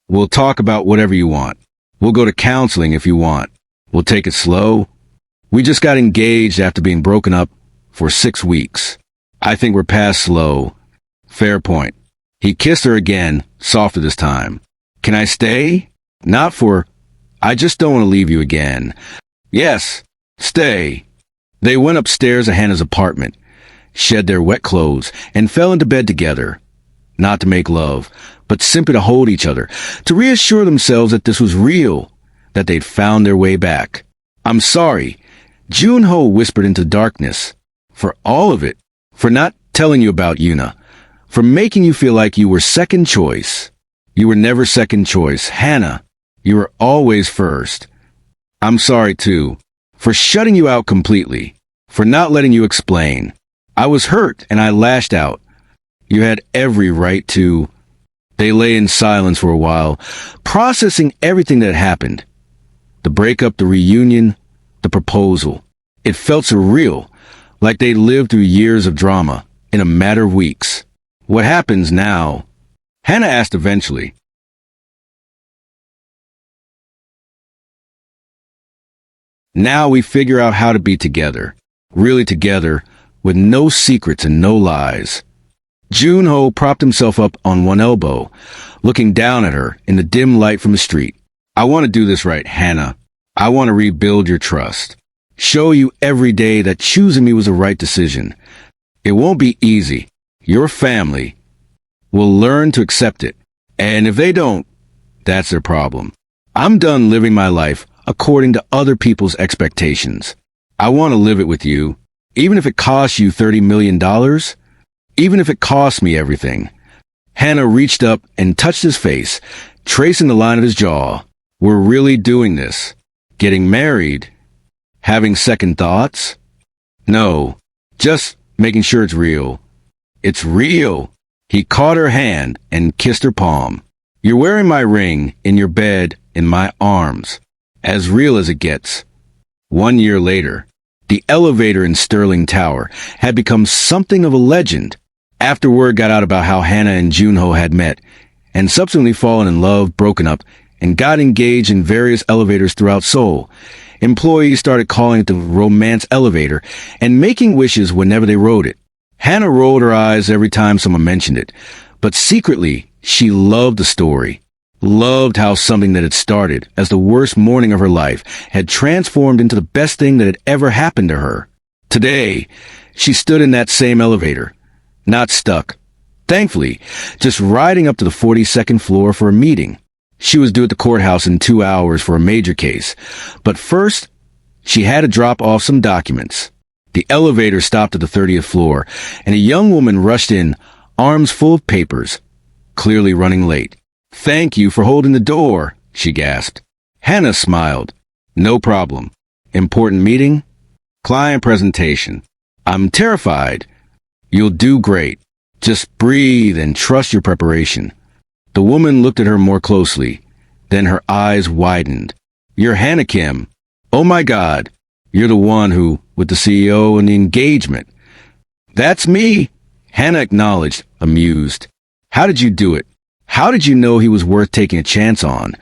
We'll talk about whatever you want. We'll go to counseling if you want. We'll take it slow. We just got engaged after being broken up for 6 weeks. I think we're past slow. Fair point. He kissed her again, softer this time. Can I stay? Not for... I just don't want to leave you again. Yes, stay. They went upstairs to Hannah's apartment, shed their wet clothes, and fell into bed together. Not to make love, but simply to hold each other, to reassure themselves that this was real, that they'd found their way back. I'm sorry, Joon-ho whispered into darkness. For all of it. For not telling you about Yuna. For making you feel like you were second choice. You were never second choice, Hannah. You were always first. I'm sorry, too, for shutting you out completely, for not letting you explain. I was hurt, and I lashed out. You had every right to... They lay in silence for a while, processing everything that happened. The breakup, the reunion, the proposal. It felt surreal, like they'd lived through years of drama in a matter of weeks. What happens now? Hannah asked eventually. Now we figure out how to be together, really together, with no secrets and no lies. Joon-ho propped himself up on one elbow, looking down at her in the dim light from the street. I want to do this right, Hannah. I want to rebuild your trust. Show you every day that choosing me was the right decision. It won't be easy. Your family will learn to accept it. And if they don't, that's their problem. I'm done living my life according to other people's expectations. I want to live it with you, even if it costs you $30 million, even if it costs me everything. Hannah reached up and touched his face, tracing the line of his jaw. We're really doing this. Getting married. Having second thoughts? No, just making sure it's real. It's real. He caught her hand and kissed her palm. You're wearing my ring in your bed in my arms. As real as it gets. 1 year later, the elevator in Sterling Tower had become something of a legend. After word got out about how Hannah and Joon-ho had met, and subsequently fallen in love, broken up, and got engaged in various elevators throughout Seoul, employees started calling it the romance elevator and making wishes whenever they rode it. Hannah rolled her eyes every time someone mentioned it, but secretly, she loved the story. Loved how something that had started as the worst morning of her life had transformed into the best thing that had ever happened to her. Today, she stood in that same elevator, not stuck. Thankfully, just riding up to the 42nd floor for a meeting. She was due at the courthouse in 2 hours for a major case, but first, she had to drop off some documents. The elevator stopped at the 30th floor, and a young woman rushed in, arms full of papers, clearly running late. Thank you for holding the door, she gasped. Hannah smiled. No problem. Important meeting? Client presentation. I'm terrified. You'll do great. Just breathe and trust your preparation. The woman looked at her more closely. Then her eyes widened. You're Hannah Kim. Oh my God. You're the one who, with the CEO and the engagement. That's me, Hannah acknowledged, amused. How did you do it? How did you know he was worth taking a chance on?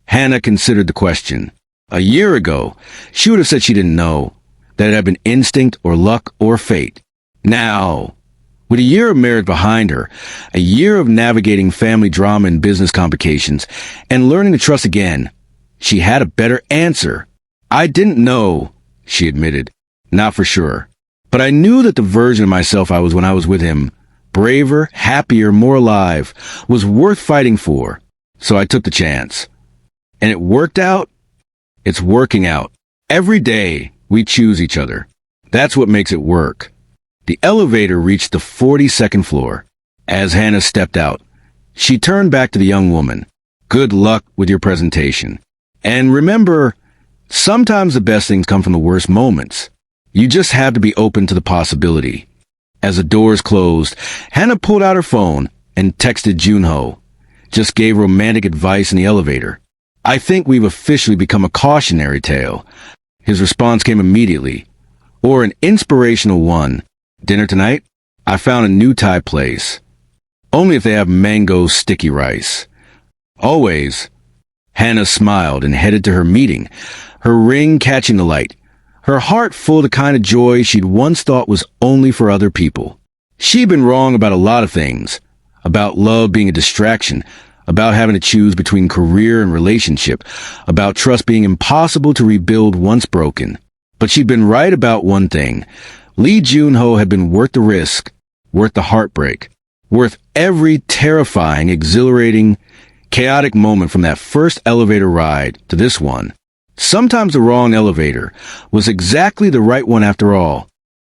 Hannah considered the question. A year ago, she would have said she didn't know, that it had been instinct or luck or fate. Now, with a year of marriage behind her, a year of navigating family drama and business complications, and learning to trust again, she had a better answer. I didn't know, she admitted. Not for sure. But I knew that the version of myself I was when I was with him, braver, happier, more alive, was worth fighting for. So I took the chance. And it worked out? It's working out. Every day, we choose each other. That's what makes it work. The elevator reached the 42nd floor. As Hannah stepped out, she turned back to the young woman. Good luck with your presentation. And remember, sometimes the best things come from the worst moments. You just have to be open to the possibility. As the doors closed, Hannah pulled out her phone and texted Joon-ho. Just gave romantic advice in the elevator. I think we've officially become a cautionary tale. His response came immediately. Or an inspirational one. Dinner tonight? I found a new Thai place. Only if they have mango sticky rice. Always. Hannah smiled and headed to her meeting, her ring catching the light, her heart full of the kind of joy she'd once thought was only for other people. She'd been wrong about a lot of things. About love being a distraction, about having to choose between career and relationship, about trust being impossible to rebuild once broken. But she'd been right about one thing. Lee Joon-ho had been worth the risk, worth the heartbreak, worth every terrifying, exhilarating, chaotic moment from that first elevator ride to this one. Sometimes the wrong elevator was exactly the right one after all.